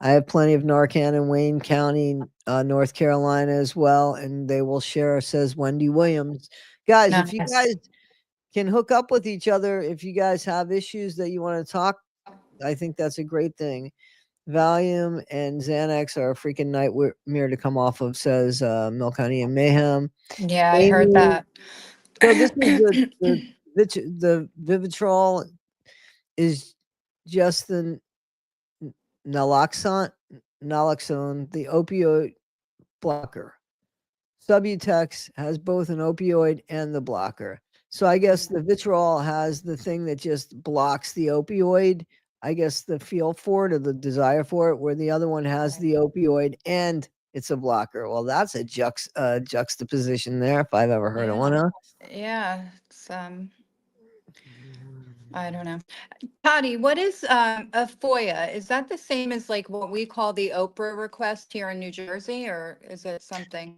I have plenty of Narcan in Wayne County, North Carolina as well, and they will share, says Wendy Williams. Guys, if you nice. guys can hook up with each other, if you guys have issues that you want to talk, I think that's a great thing. Valium and Xanax are a freaking nightmare to come off of, says Milk Honey and Mayhem. Yeah, I heard Amy, that. so this is the Vivitrol is just the naloxone, naloxone, the opioid blocker. Subutex has both an opioid and the blocker. So I guess the Vitrol has the thing that just blocks the opioid. I guess the feel for it or the desire for it, where the other one has the opioid and it's a blocker. Well, that's a juxtaposition there, if I've ever heard of one. Yeah. Huh? Yeah. It's I don't know. Patty, what is a FOIA? Is that the same as like what we call the Oprah request here in New Jersey, or is it something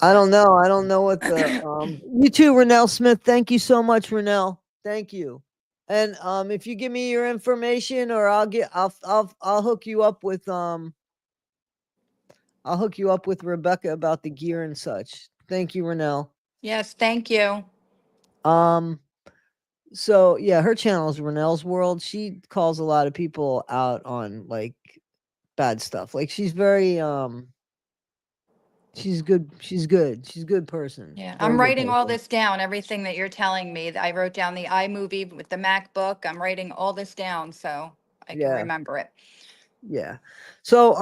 I different? don't know. I don't know what the you too, Renell Smith. Thank you so much, Renell. Thank you. And if you give me your information or I'll hook you up with I'll hook you up with Rebecca about the gear and such. Thank you, Renell. Yes, thank you. Um so yeah, her channel is Renell's World. She calls a lot of people out on like bad stuff. Like she's very she's good. She's good. She's a good person. Yeah, Very I'm good writing all person. this down, everything that you're telling me. I wrote down the iMovie with the MacBook. I'm writing all this down so I can Yeah. remember it. Yeah. So,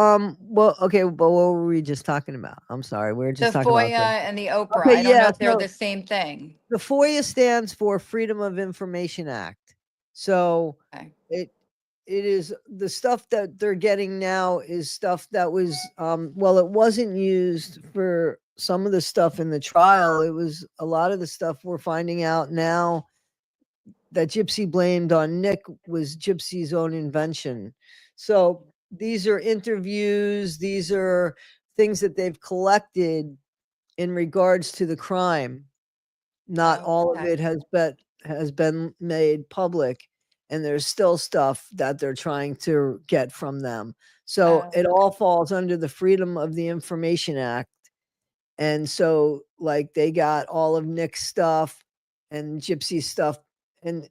well, okay, but what were we just talking about? I'm sorry, we were The just talking about the. FOIA and the Oprah. Okay, I don't know yeah. if they're So the same thing. the FOIA stands for Freedom of Information Act. So Okay. it it is the stuff that they're getting now is stuff that was well, it wasn't used for some of the stuff in the trial. It was a lot of the stuff we're finding out now that Gypsy blamed on Nick was Gypsy's own invention. So these are interviews, these are things that they've collected in regards to the crime. Not Oh, all of okay. it has been made public, and there's still stuff that they're trying to get from them. So Oh, it okay. all falls under the Freedom of the Information Act. And so like they got all of Nick's stuff and Gypsy's stuff, and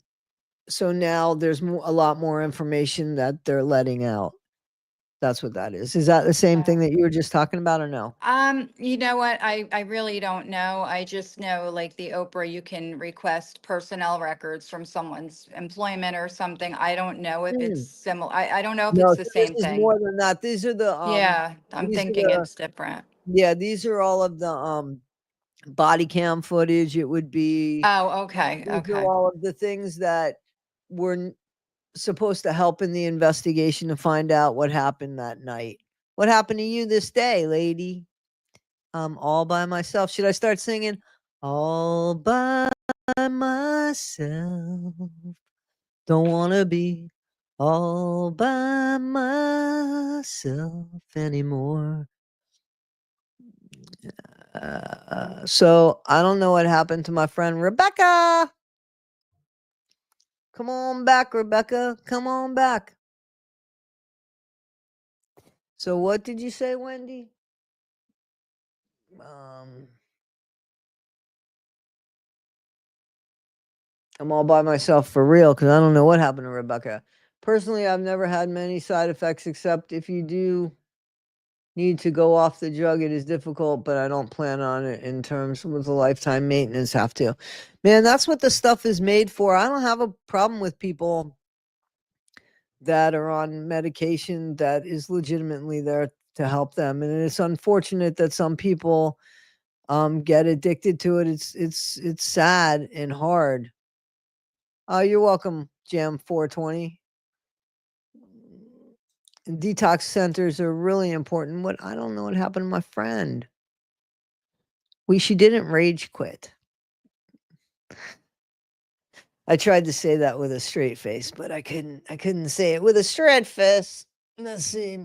so now there's a lot more information that they're letting out. That's what that is. Is that the same thing Oh. that you were just talking about or no? You know what? I really don't know. I just know like the Oprah, you can request personnel records from someone's employment or something. I don't know if it's Hmm. similar. I don't know if No, it's so the this same is thing. more than that. Yeah, I'm These are thinking the it's different. yeah, these are all of the body cam footage. It would be Oh, okay, these are okay. all of the things that were supposed to help in the investigation to find out what happened that night. What happened to you this day, lady? All by myself. Should I start singing? All by myself. Don't wanna be all by myself anymore. So I don't know what happened to my friend Rebecca. Come on back, Rebecca. Come on back. So what did you say, Wendy? Um, I'm all by myself for real because I don't know what happened to Rebecca. Personally, I've never had many side effects except if you do need to go off the drug. It is difficult, but I don't plan on it in terms with a lifetime maintenance have to. Man, that's what the stuff is made for. I don't have a problem with people that are on medication that is legitimately there to help them. And it's unfortunate that some people get addicted to it. It's sad and hard. You're welcome, Jam 420. Detox centers are really important. What I don't know what happened to my friend. She didn't rage quit. I tried to say that with a straight face, but I couldn't say it with a straight face. Let's see.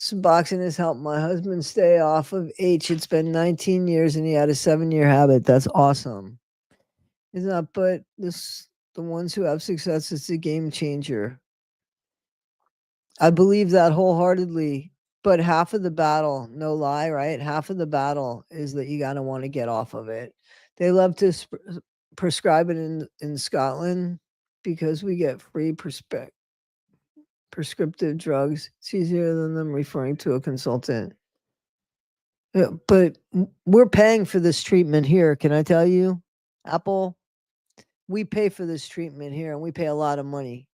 Suboxone has helped my husband stay off of H. It's been 19 years and he had a 7-year habit. That's awesome. Isn't that? But the ones who have success, it's a game changer. I believe that wholeheartedly. But half of the battle, no lie, right? Half of the battle is that you gotta want to get off of it. They love to prescribe it in Scotland because we get free prescriptive drugs. It's easier than them referring to a consultant. Yeah, but we're paying for this treatment here. Can I tell you, Apple? We pay for this treatment here, and we pay a lot of money.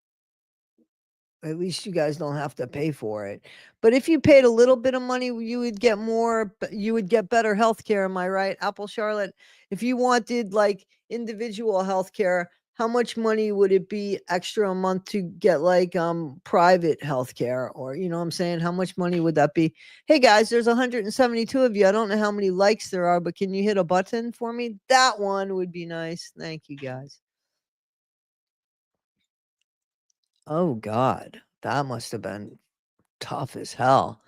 At least you guys don't have to pay for it. But if you paid a little bit of money, you would get more, you would get better health care. Am I right? Apple Charlotte, if you wanted like individual health care, how much money would it be extra a month to get like private health care? Or you know what I'm saying? How much money would that be? Hey guys, there's 172 of you. I don't know how many likes there are, but can you hit a button for me? That one would be nice. Thank you guys. Oh God, that must have been tough as hell.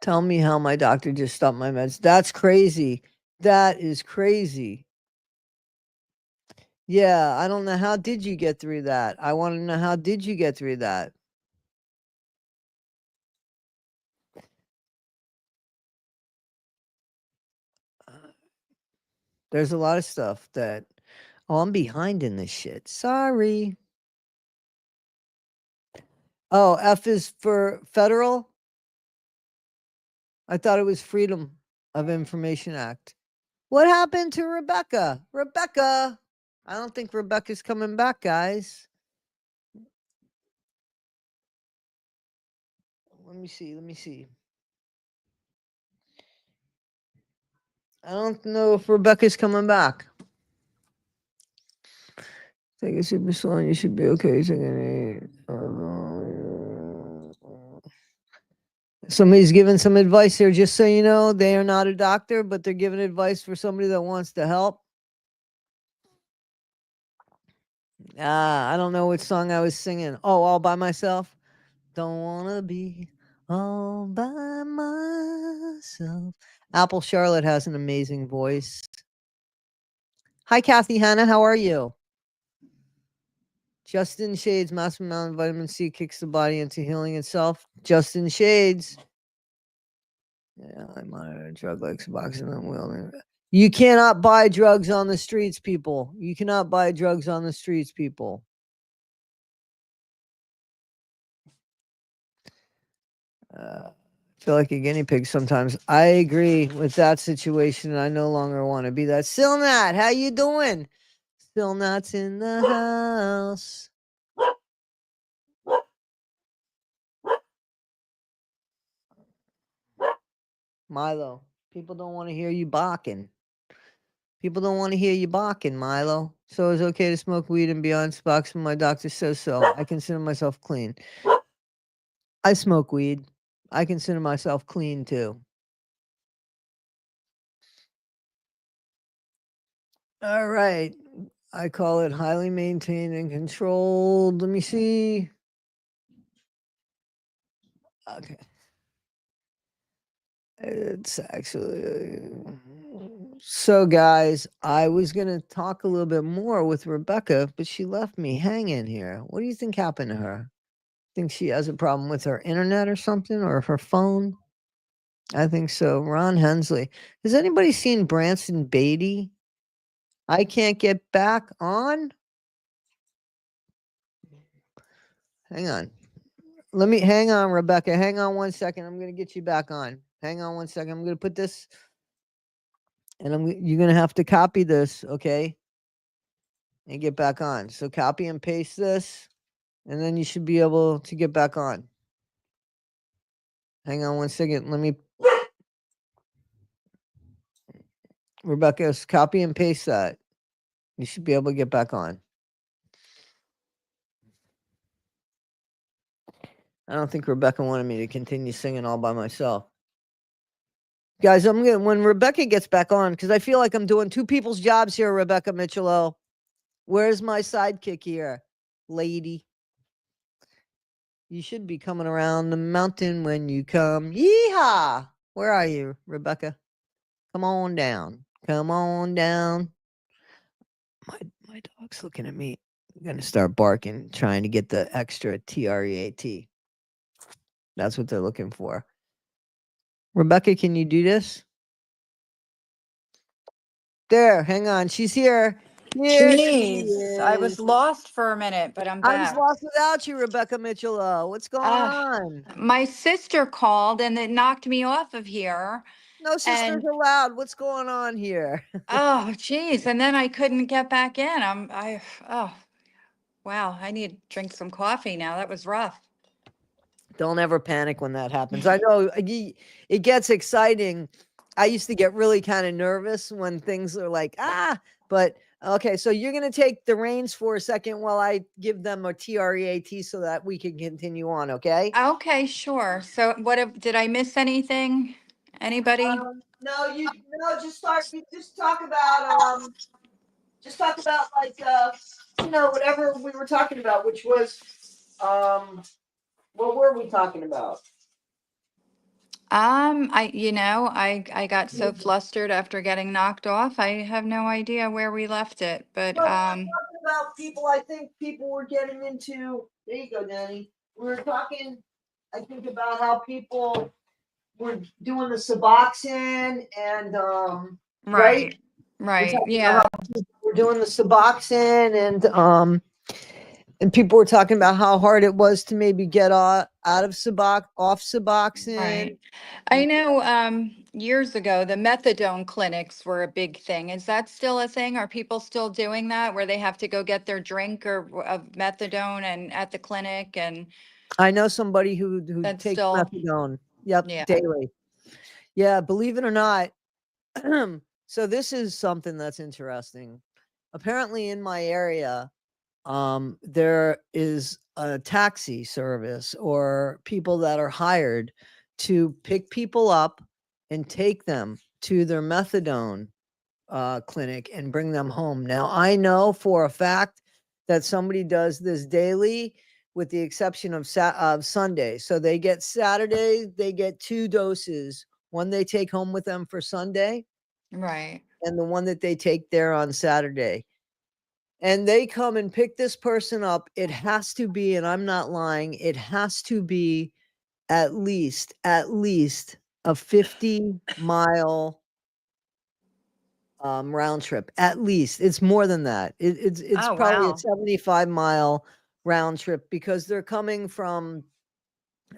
Tell me how my doctor just stopped my meds. That's crazy. That is crazy. Yeah, I don't know how did you get through that? I want to know how did you get through that? There's a lot of stuff that I'm behind in this shit. Sorry. Oh, F is for federal? I thought it was Freedom of Information Act. What happened to Rebecca? Rebecca. I don't think Rebecca's coming back, guys. Let me see. Let me see. I don't know if Rebecca's coming back. Take a super slow and you should be okay. Somebody's giving some advice here, just so you know. They are not a doctor, but they're giving advice for somebody that wants to help. I don't know which song I was singing. Oh, All by Myself. Don't wanna be all by myself. Apple Charlotte has an amazing voice. Hi, Kathy Hannah. How are you? Justin Shades, massive amount of vitamin C kicks the body into healing itself. Justin Shades. Yeah, I monitor a drug like Suboxone and will. You cannot buy drugs on the streets, people. You cannot buy drugs on the streets, people. I feel like a guinea pig sometimes. I agree with that situation. I no longer want to be that. Still not. How you doing? Still not's in the house. Milo, people don't want to hear you barking. People don't want to hear you barking, Milo. So it's okay to smoke weed and be on Suboxone. My doctor says so. I consider myself clean. I smoke weed. I consider myself clean too. All right. I call it highly maintained and controlled. Let me see. Okay. It's actually. So, guys, I was going to talk a little bit more with Rebecca, but she left me hanging here. What do you think happened to her? Think she has a problem with her internet or something, or her phone? I think so. Ron Hensley. Has anybody seen Branson Beatty? I can't get back on. Hang on. let me hang on, Rebecca. Hang on 1 second. I'm gonna get you back on. Hang on 1 second. I'm gonna put this, and you're gonna have to copy this, okay? And get back on. So copy and paste this, and then you should be able to get back on. Hang on 1 second. Let me, Rebecca, copy and paste that. You should be able to get back on. I don't think Rebecca wanted me to continue singing all by myself. Guys, I'm gonna, when Rebecca gets back on, because I feel like I'm doing two people's jobs here, Rebecca Micciolo. Where's my sidekick here, lady? You should be coming around the mountain when you come. Yeehaw! Where are you, Rebecca? Come on down. Come on down. My dog's looking at me. I'm gonna start barking, trying to get the extra TREAT. That's what they're looking for. Rebecca, can you do this? There, hang on. She's here. Here she Jeez, I is. was lost for a minute, but I'm I was back. lost without you, Rebecca Mitchell. What's going Uh, on? my sister called and it knocked me off of here. No sisters And allowed. What's going on here? oh, geez. And then I couldn't get back in. Oh, wow. I need to drink some coffee now. That was rough. Don't ever panic when that happens. I know it gets exciting. I used to get really kind of nervous when things are like, but okay. So you're going to take the reins for a second while I give them a TREAT so that we can continue on. Okay. Okay, sure. So did I miss anything? Anybody? No, no, you just talk about like, whatever we were talking about, which was, what were we talking about? I got so flustered after getting knocked off. I have no idea where we left it, but Well, we were talking about people. I think people were getting into. There you go, Danny. We were talking. I think about how people were doing the Suboxone and right. right, We're right, talking about yeah, how people were doing the Suboxone and people were talking about how hard it was to maybe get out of off Suboxone. right. I know years ago the methadone clinics were a big thing. Is that still a thing? Are people still doing that where they have to go get their drink of methadone and at the clinic and I know somebody who that's takes still, methadone. Yep, yeah, daily. Yeah, believe it or not. So this is something that's interesting. Apparently in my area, there is a taxi service or people that are hired to pick people up and take them to their methadone clinic and bring them home. Now, I know for a fact that somebody does this daily with the exception of Sunday. So they get Saturday, they get 2 doses. One they take home with them for Sunday right. and the one that they take there on Saturday. And they come and pick this person up. It has to be, and I'm not lying, it has to be at least a 50-mile round trip. At least. It's more than that. It's Oh, probably a wow. 75-mile round trip because they're coming from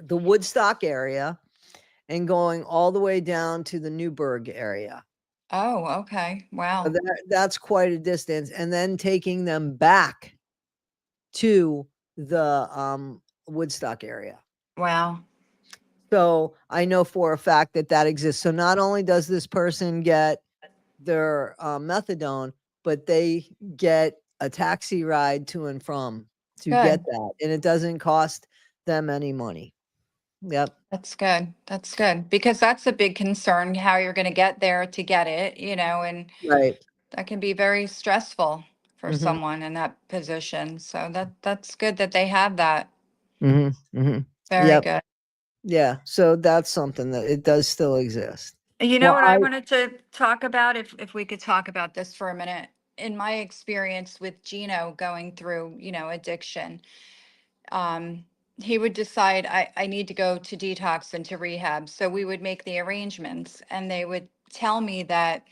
the Woodstock area and going all the way down to the Newburgh area. Oh, okay. So Wow. that's quite a distance, and then taking them back to the Woodstock area. Wow. So I know for a fact that that exists. So not only does this person get their methadone, but they get a taxi ride to and from to get Good. that, and it doesn't cost them any money. Yep. That's good. That's good. Because that's a big concern, how you're going to get there to get it, and Right. that can be very stressful for Mm-hmm. someone in that position. So that's good that they have that. Mm-hmm. Mm-hmm. Very Yep. good. Yeah. So that's something that it does still exist. You know Well, what I wanted to talk about, if we could talk about this for a minute. In my experience with Gino going through, addiction, um, he would decide I need to go to detox and to rehab. So we would make the arrangements and they would tell me that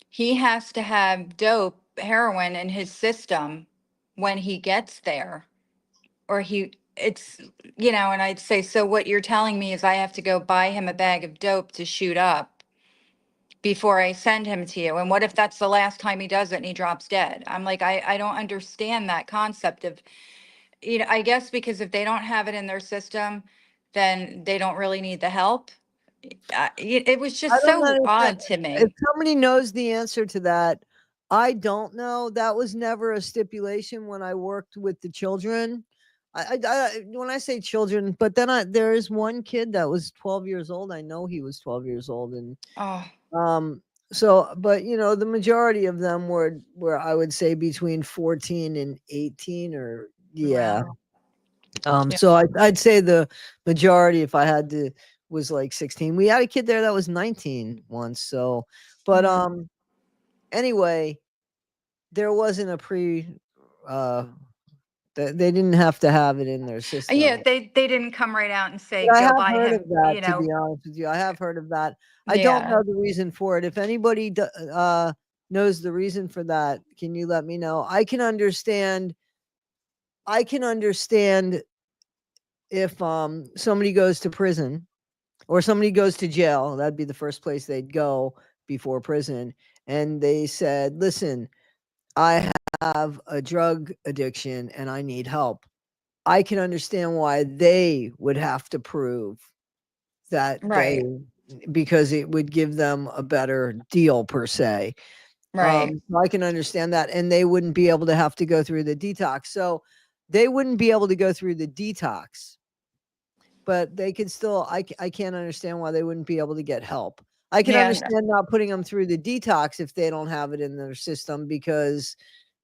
he has to have heroin in his system when he gets there, or it's, and I'd say, so what you're telling me is I have to go buy him a bag of dope to shoot up before I send him to you. And what if that's the last time he does it and he drops dead? I'm like, I don't understand that concept of, I guess because if they don't have it in their system, then they don't really need the help. It was I just don't so understand. odd to If me. somebody knows the answer to that, I don't know. That was never a stipulation when I worked with the children. When I say children, but then there is one kid that was 12 years old. I know he was 12 years old, and Oh, um, so, but the majority of them were I would say between 14 and 18, or yeah. wow. Yeah. So I'd say the majority, if I had to, was like 16. We had a kid there that was 19 once. So, but Mm. anyway, there wasn't a uh, they didn't have to have it in their Yeah, system. they didn't come right out and say, But I go have buy heard of him, that, to be honest with you. I have heard of that. I don't yeah, know the reason for it. If anybody knows the reason for that, can you let me know? I can understand. I can understand if somebody goes to prison or somebody goes to jail. That'd be the first place they'd go before prison. And they said, listen, I have a drug addiction and I need help. I can understand why they would have to prove that right, because it would give them a better deal per se. right. So I can understand that. And they wouldn't be able to have to go through the detox. So they wouldn't be able to go through the detox, but they could still, I can't understand why they wouldn't be able to get help. I can Yeah, understand not putting them through the detox if they don't have it in their system, because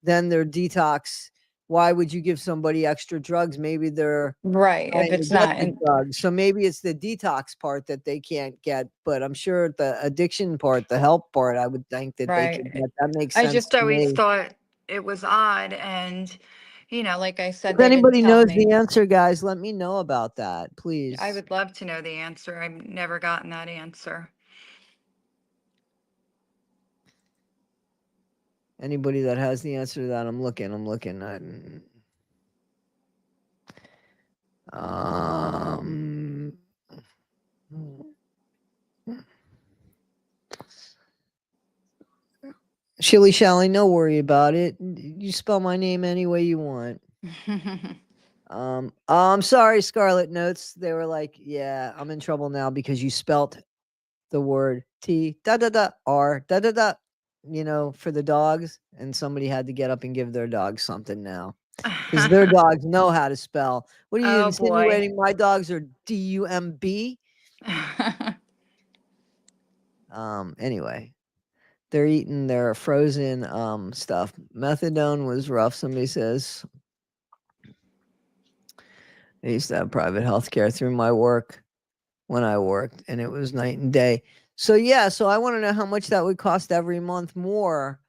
then their detox, why would you give somebody extra drugs? Maybe they're right. If trying to it's get not, the and drugs. So maybe it's the detox part that they can't get, but I'm sure the addiction part, the help part, I would think that they could right. get. That makes I sense just to always me. thought it was odd. And, like I said, If they didn't anybody tell knows the me. answer, guys, let me know about that, I please. would love to know the answer. I've never gotten that answer. Anybody that has the answer to that, I'm looking. Um, Shilly Shally, no worry about it. You spell my name any way you want. I'm sorry, Scarlet Notes. They were like, yeah, I'm in trouble now because you spelt the word T da da da R da da da, for the dogs, and somebody had to get up and give their dogs something now because their dogs know how to spell. What are you Oh boy. insinuating? My dogs are DUMB. Anyway, they're eating their frozen stuff. Methadone was rough, somebody says. I used to have private health care through my work when I worked, and it was night and day. So yeah, so I want to know how much that would cost every month more,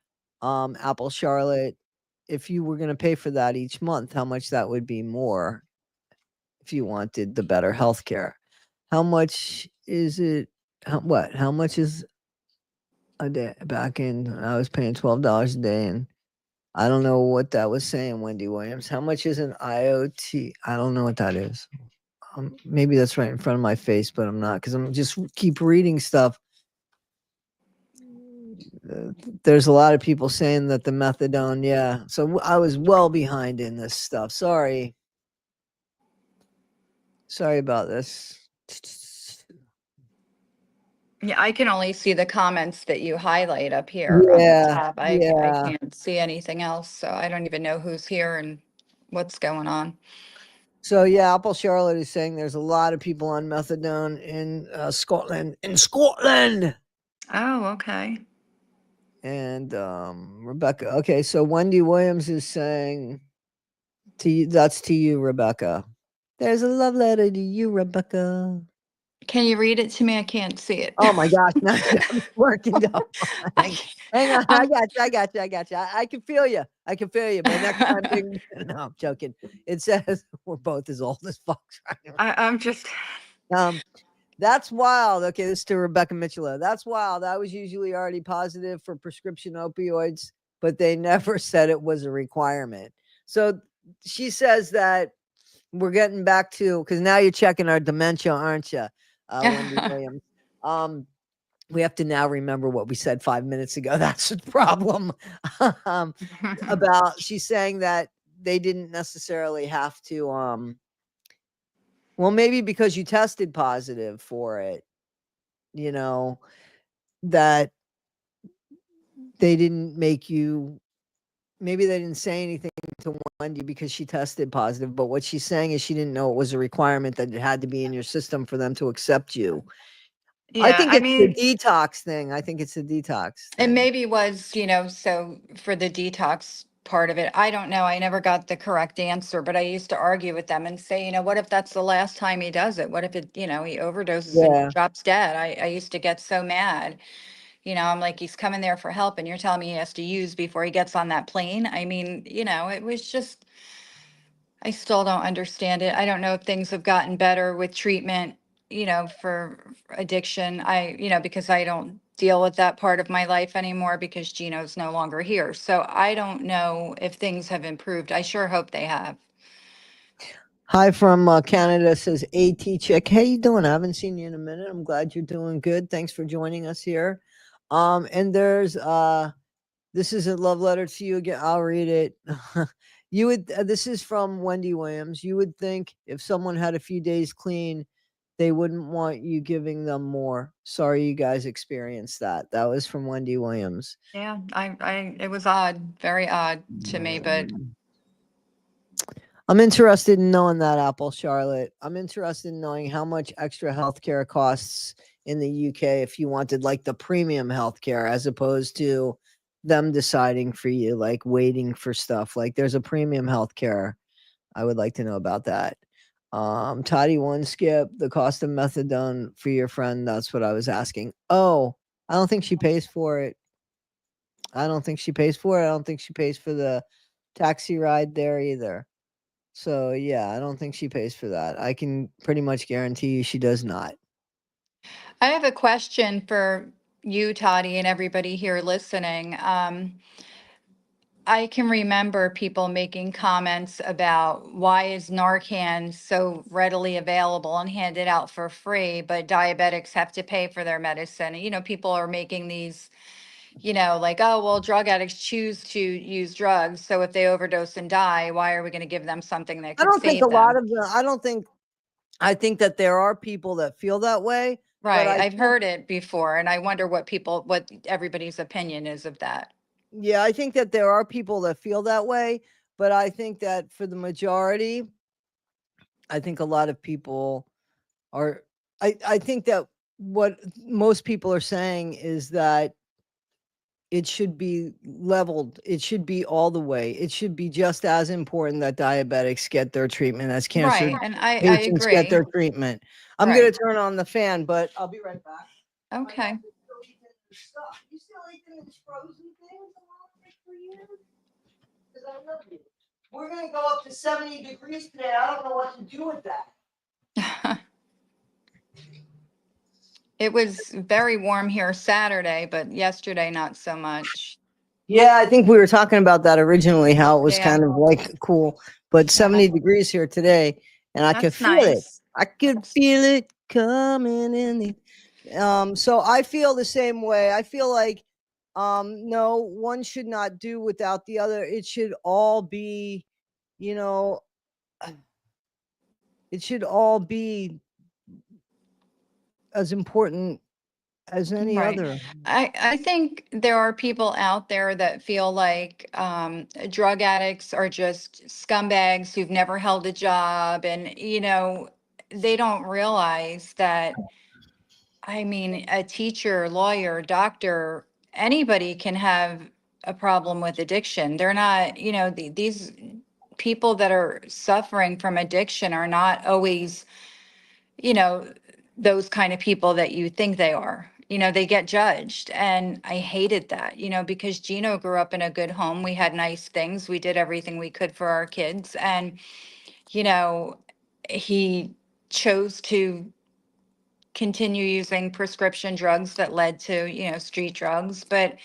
Apple Charlotte, if you were going to pay for that each month, how much that would be more if you wanted the better health care. How much is it? How much is a day? Back in, I was paying $12 a day, and I don't know what that was saying, Wendy Williams. How much is an IoT? I don't know what that is. Maybe that's right in front of my face, but I'm not, because I'm just keep reading stuff. There's a lot of people saying that the methadone, yeah. So I was well behind in this stuff. Sorry about this. Yeah, I can only see the comments that you highlight up here on the Yeah, tab. I yeah. can't see anything else, so I don't even know who's here and what's going on. So yeah, Apple Charlotte is saying there's a lot of people on methadone in Scotland. In Scotland. Oh, okay. And Rebecca. Okay, so Wendy Williams is saying to you, that's to you, Rebecca. There's a love letter to you, Rebecca. Can you read it to me? I can't see it. Oh my gosh, now you got me working down. I Hang, can't- hang on, I I'm got you, I got you, I got you. I can feel you. I can feel you. But next time, no, I'm joking. It says we're both as old as fucks right I'm just now. That's wild. Okay, this is to Rebecca Micciolo. That's wild. I was usually already positive for prescription opioids, but they never said it was a requirement. So she says that we're getting back to, because now you're checking our dementia, aren't you, Wendy Williams? Um, we have to now remember what we said 5 minutes ago. That's the problem. um, about she's saying that they didn't necessarily have to. Well, maybe because you tested positive for it, you know, that they didn't make you. Maybe they didn't say anything to Wendy because she tested positive, but what she's saying is she didn't know it was a requirement that it had to be in your system for them to accept you. I Yeah, think I it's the mean, detox thing. I think it's the detox it thing. maybe was, so for the detox part of it, I don't know. I never got the correct answer, but I used to argue with them and say, what if that's the last time he does it? What if he overdoses and Yeah. drops dead? I used to get so mad. I'm like, he's coming there for help and you're telling me he has to use before he gets on that plane. I mean, it was just, I still don't understand it. I don't know if things have gotten better with treatment, for addiction. Because I don't deal with that part of my life anymore because Gino's no longer here. So I don't know if things have improved. I sure hope they have. Hi from Canada, says AT Chick. Hey, you doing? I haven't seen you in a minute. I'm glad you're doing good. Thanks for joining us here. And there's this is a love letter to you again. I'll read it. You would this is from Wendy Williams. You would think if someone had a few days clean, they wouldn't want you giving them more. Sorry you guys experienced that. That was from Wendy Williams. Yeah, it was odd, very odd to me, but I'm interested in knowing that, Apple Charlotte. I'm interested in knowing how much extra healthcare costs in the UK if you wanted like the premium healthcare as opposed to them deciding for you, like waiting for stuff. Like there's a premium healthcare. I would like to know about that. Toddy one skip the cost of methadone for your friend. That's what I was asking. Oh, I don't think she pays for it. I don't think she pays for it. I don't think she pays for the taxi ride there either. So yeah, I don't think she pays for that. I can pretty much guarantee you she does not. I have a question for you, Toddy, and everybody here listening. I can remember people making comments about why is Narcan so readily available and handed out for free, but diabetics have to pay for their medicine. People are making these, like, oh, well, drug addicts choose to use drugs. So if they overdose and die, why are we going to give them something that I could don't think a save lot them? of the I don't think I think that there are people that feel that way, but Right. I I've think heard it before, and I wonder what everybody's opinion is of that. yeah, I think that there are people that feel that way, but I think that for the majority, I think a lot of people are I think that what most people are saying is that it should be leveled. It should be all the way. It should be just as important that diabetics get their treatment as cancer Right. And I patients get agree. their treatment. I'm gonna Right. turn on the fan, but I'll be right back. My wife Okay. is still eating her stuff. You still eating these frozen things I want to make for you? Because I love you. We're gonna go up to 70 degrees today. I don't know what to do with that. It was very warm here Saturday, but yesterday not so much. Yeah, I think we were talking about that originally, how it was Yeah, kind of like cool, but yeah, 70 degrees here today, and I could that's feel it. nice. I could That's feel it coming in the so I feel the same way. I feel like no, one should not do without the other. It should all be, you know, it should all be as important as any right. other. I think there are people out there that feel like drug addicts are just scumbags who've never held a job, and they don't realize that. I mean, a teacher, lawyer, doctor, anybody can have a problem with addiction. They're not, these people that are suffering from addiction are not always, you know, those kind of people that you think they are. They get judged. And I hated that, because Gino grew up in a good home. We had nice things. We did everything we could for our kids. And, you know, he chose to continue using prescription drugs that led to, street drugs. But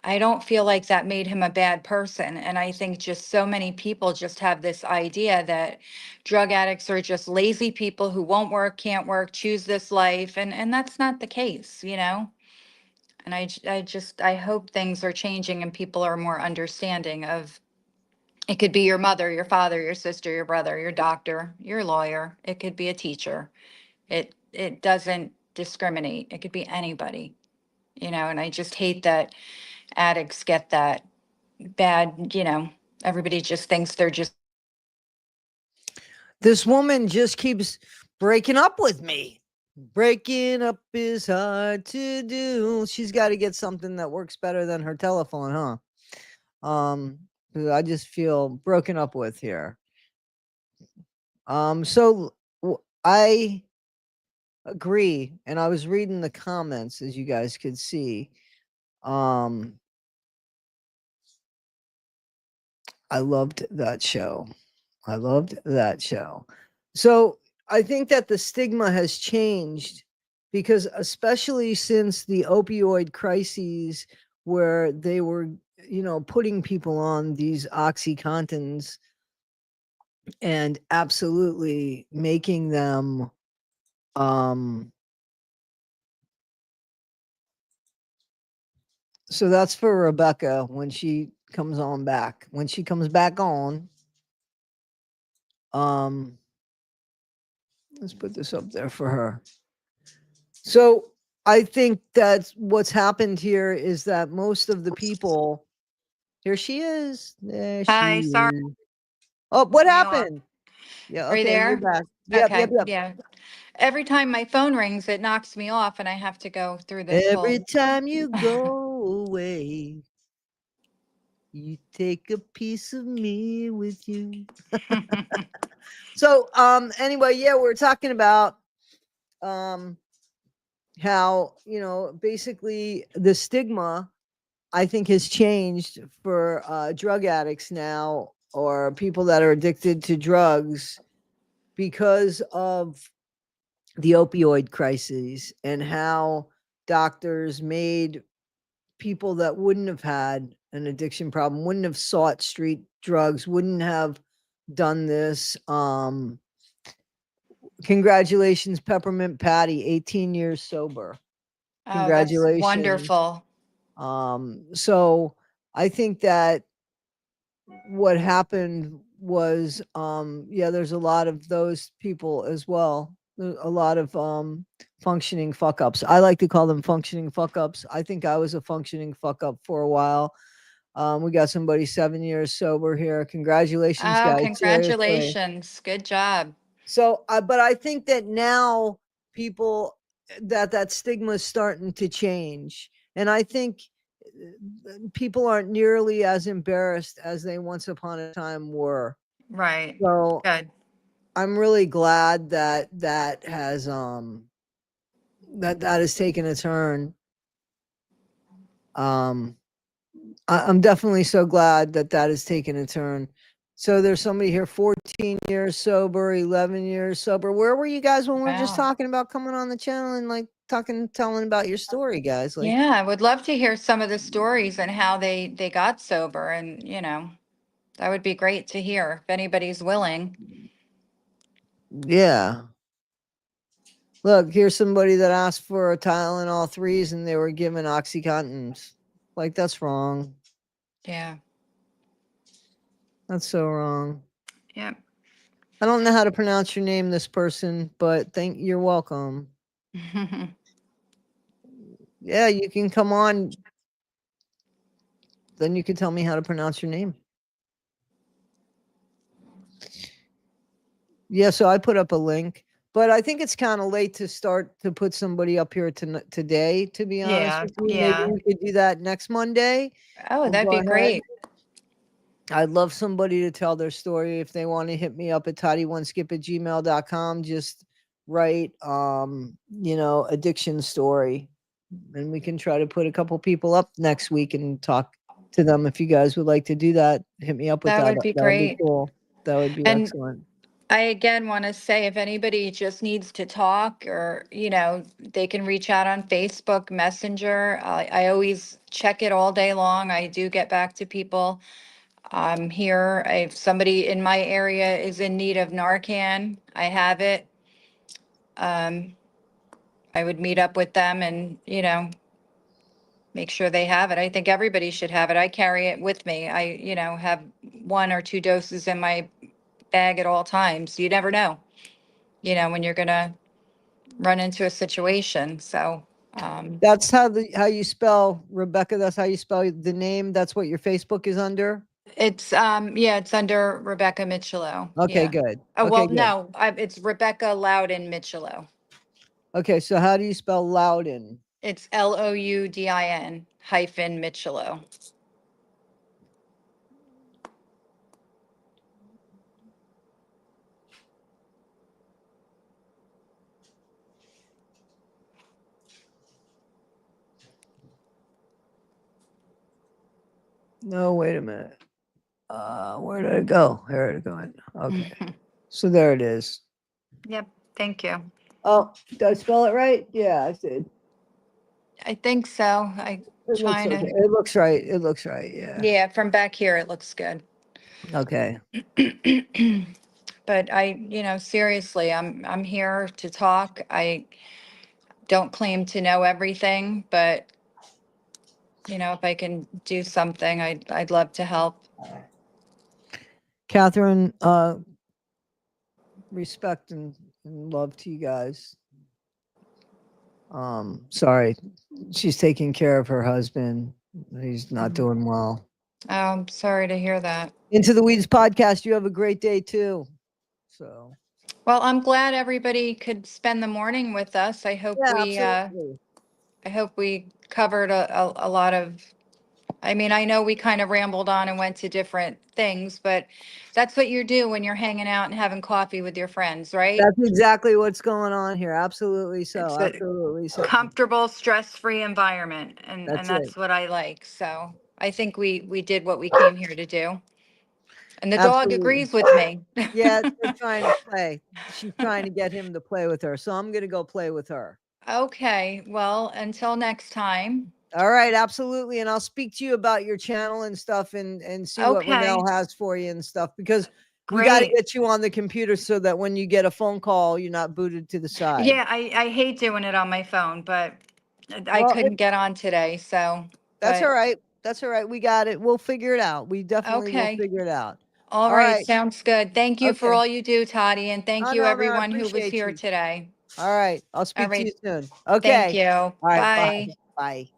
I don't feel like that made him a bad person. And I think just so many people just have this idea that drug addicts are just lazy people who won't work, can't work, choose this life. And that's not the case, you know? And I hope things are changing and people are more understanding of it could be your mother, your father, your sister, your brother, your doctor, your lawyer. It could be a teacher. It doesn't discriminate. It could be anybody, you know, and I just hate that addicts get that bad, you know, everybody just thinks they're just This woman just keeps breaking up with me. Breaking up is hard to do. She's got to get something that works better than her telephone, huh? 'Cause I just feel broken up with here. So I agree, and I was reading the comments as you guys could see. Um, I loved that show. I loved that show. So I think that the stigma has changed because, especially since the opioid crises, where they were, putting people on these Oxycontins and absolutely making them, so that's for Rebecca when she comes on back. When she comes back on, um, let's put this up there for her. So I think that what's happened here is that most of the people, here she is. There hi, she sorry, is. Oh, what me off. happened? Yeah, Are you okay, you're there? back. Yep, yep, Okay, yep. yeah. Every time my phone rings, it knocks me off and I have to go through this Every whole time you go away, you take a piece of me with you. So anyway, yeah, we're talking about um how, basically the stigma I think has changed for drug addicts now, or people that are addicted to drugs, because of the opioid crises and how doctors made people that wouldn't have had an addiction problem, wouldn't have sought street drugs, wouldn't have done this. Congratulations, Peppermint Patty, 18 years sober. Oh, that's Congratulations. wonderful. So I think that what happened was, yeah, there's a lot of those people as well. A lot of functioning fuck ups. I like to call them functioning fuck ups. I think I was a functioning fuck up for a while. We got somebody 7 years sober here. Congratulations, Oh, guys. Seriously. congratulations. Good job. So, but I think that now people, that stigma is starting to change, and I think people aren't nearly as embarrassed as they once upon a time were. Right. So Good. I'm really glad that that has taken a turn. Um, I'm definitely so glad that that has taken a turn. So there's somebody here, 14 years sober, 11 years sober. Where were you guys when we were just Wow. talking about coming on the channel and like telling about your story, guys? Like, Yeah, I would love to hear some of the stories and how they got sober and, you know, that would be great to hear if anybody's willing. yeah. Look, here's somebody that asked for a Tylenol threes and they were given Oxycontins. Like, that's wrong. Yeah. That's so wrong. Yep. I don't know how to pronounce your name, this person, but you're welcome. Yeah, you can come on. Then you can tell me how to pronounce your name. Yeah, so I put up a link, but I think it's kind of late to start to put somebody up here today, to be honest Yeah. with you. Maybe Yeah. we could do that next Monday. Oh, We'll that'd go be ahead. great. I'd love somebody to tell their story. If they want to hit me up at toddy1skip@gmail.com, just write, addiction story. And we can try to put a couple people up next week and talk to them. If you guys would like to do that, hit me up with That that. would be That would be great. cool. That would be And excellent. I again want to say if anybody just needs to talk or, they can reach out on Facebook Messenger. I always check it all day long. I do get back to people. I'm here. If somebody in my area is in need of Narcan, I have it. I would meet up with them and, make sure they have it. I think everybody should have it. I carry it with me. I, have 1 or 2 doses in my bag at all times. You never know, when you're gonna run into a situation. So, That's how you spell Rebecca. That's how you spell the name. That's what your Facebook is under. it's under Rebecca Micciolo. Okay, Yeah. good. Oh, Okay, well, good. no, it's Rebecca Loudon Micciolo. Okay, so how do you spell Loudon? It's Loudin hyphen Micciolo. No, wait a minute. Where did it go? Here it going. Okay, so there it is. Yep. Thank you. Oh, did I spell it right? Yeah, I did. I think so. It looks Trying okay. to, It looks right. It looks right. Yeah. yeah, from back here, it looks good. Okay. But seriously, I'm here to talk. I don't claim to know everything, but if I can do something, I'd love to help. Catherine, respect and love to you guys. Sorry, she's taking care of her husband. He's not doing well. Oh, I'm sorry to hear that. Into the Weeds podcast. You have a great day too. So Well, I'm glad everybody could spend the morning with us. I hope yeah, we absolutely. covered a lot of, I mean, I know we kind of rambled on and went to different things, but that's what you do when you're hanging out and having coffee with your friends, right? That's exactly what's going on here. Absolutely so. It's a Absolutely so. comfortable, stress-free environment, and That's it. that's what I like. So I think we did what we came here to do. And the dog Absolutely. agrees with me. Yeah, they're trying to play. She's trying to get him to play with her. So I'm gonna go play with her. Okay, well, until next time. All right, absolutely. And I'll speak to you about your channel and stuff and see what Okay, Renell has for you and stuff because we got to great. get you on the computer so that when you get a phone call, you're not booted to the side. Yeah, I hate doing it on my phone, but I Well, couldn't get on today, so, that's all but, right. That's all right. We got it. We'll figure it out. We definitely will okay. figure it out. All All right, right. sounds good. Thank you for Okay. all you do, Toddy, and thank Oh, you no, man, I everyone who was appreciate here you. today. All right. I'll All speak to you right, soon. thank Okay. you. All right. Bye. Bye. Bye.